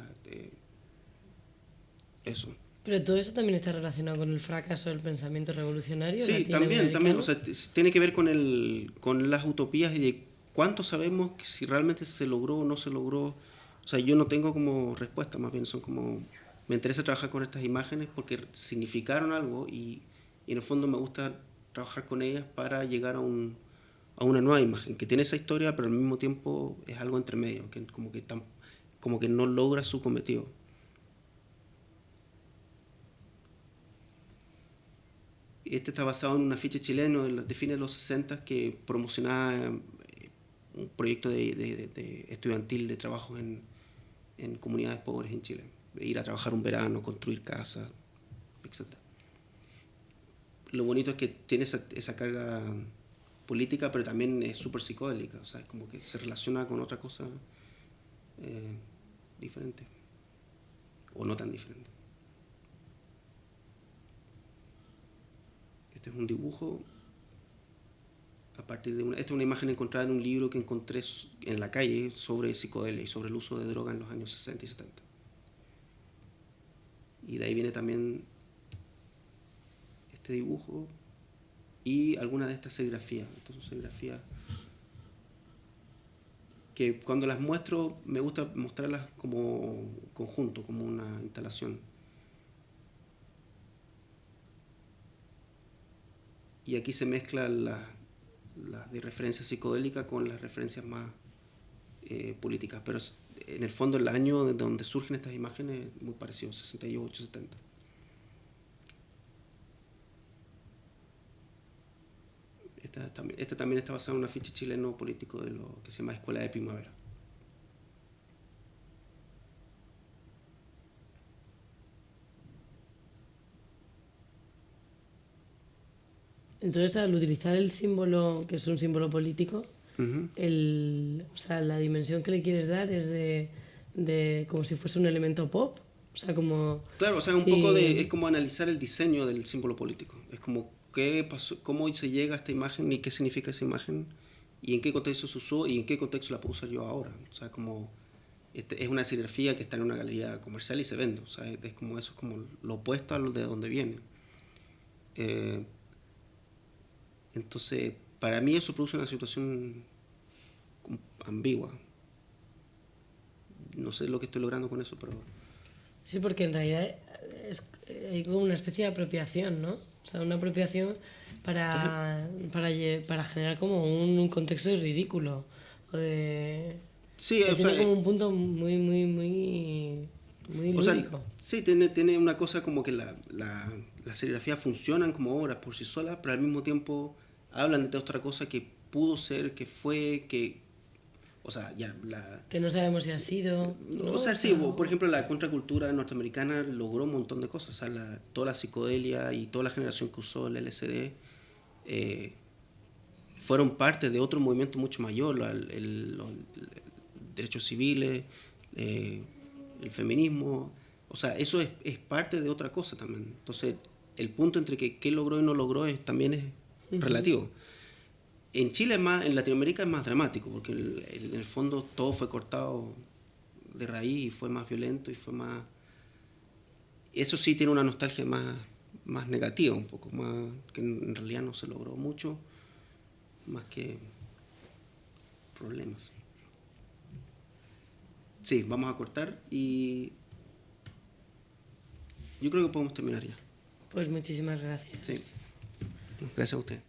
eso.
Pero todo eso también está relacionado con el fracaso del pensamiento revolucionario.
Sí, también, o sea, tiene que ver con las utopías y de cuánto sabemos que si realmente se logró o no se logró. O sea, yo no tengo como respuesta, más bien son como, me interesa trabajar con estas imágenes porque significaron algo y en el fondo me gusta trabajar con ellas para llegar a una nueva imagen que tiene esa historia, pero al mismo tiempo es algo entre medio, que como que no logra su cometido. Este está basado en un afiche chileno de fines de los 60 que promocionaba un proyecto de estudiantil de trabajo en comunidades pobres en Chile. Ir a trabajar un verano, construir casas, etc. Lo bonito es que tiene esa carga política, pero también es súper psicodélica. O sea, es como que se relaciona con otra cosa diferente. O no tan diferente. Este es un dibujo a partir de esta es una imagen encontrada en un libro que encontré en la calle sobre psicodelia y sobre el uso de droga en los años 60 y 70. Y de ahí viene también este dibujo y algunas de estas serigrafías. Entonces, serigrafías que cuando las muestro me gusta mostrarlas como conjunto, como una instalación. Y aquí se mezclan las de referencia psicodélica con las referencias más políticas. Pero en el fondo el año de donde surgen estas imágenes es muy parecido, 68, 70. Esta también está basada en un afiche chileno político de lo que se llama Escuela de Primavera.
Entonces, al utilizar el símbolo, que es un símbolo político, o sea, la dimensión que le quieres dar es de como si fuese un elemento pop. O sea, como...
Claro, o sea, un poco es como analizar el diseño del símbolo político. Es como qué pasó, cómo se llega a esta imagen y qué significa esa imagen y en qué contexto se usó y en qué contexto la puedo usar yo ahora. O sea, como es una serigrafía que está en una galería comercial y se vende. O sea, es como eso, es como lo opuesto a lo de donde viene. Entonces, para mí eso produce una situación ambigua. No sé lo que estoy logrando con eso, pero...
Sí, porque en realidad hay como una especie de apropiación, ¿no? O sea, una apropiación para generar como un contexto ridículo.
Sí,
o sea, tiene como un punto muy lúdico.
O sea, sí, tiene una cosa como que las serigrafías funcionan como obras por sí solas, pero al mismo tiempo hablan de otra cosa que pudo ser, que fue, que... O sea, ya
que no sabemos si ha sido, ¿no?
O sea, sí, por ejemplo, la contracultura norteamericana logró un montón de cosas. O sea, toda la psicodelia y toda la generación que usó el LSD fueron parte de otro movimiento mucho mayor, los derechos civiles, el feminismo. O sea, eso es parte de otra cosa también. Entonces, el punto entre qué logró y no logró también es relativo. En Chile en Latinoamérica es más dramático, porque en el fondo todo fue cortado de raíz y fue más violento y fue más... Eso sí tiene una nostalgia más negativa un poco, más que en realidad no se logró mucho, más que problemas. Sí, vamos a cortar y yo creo que podemos terminar ya.
Pues muchísimas gracias.
Sí. Gracias a usted.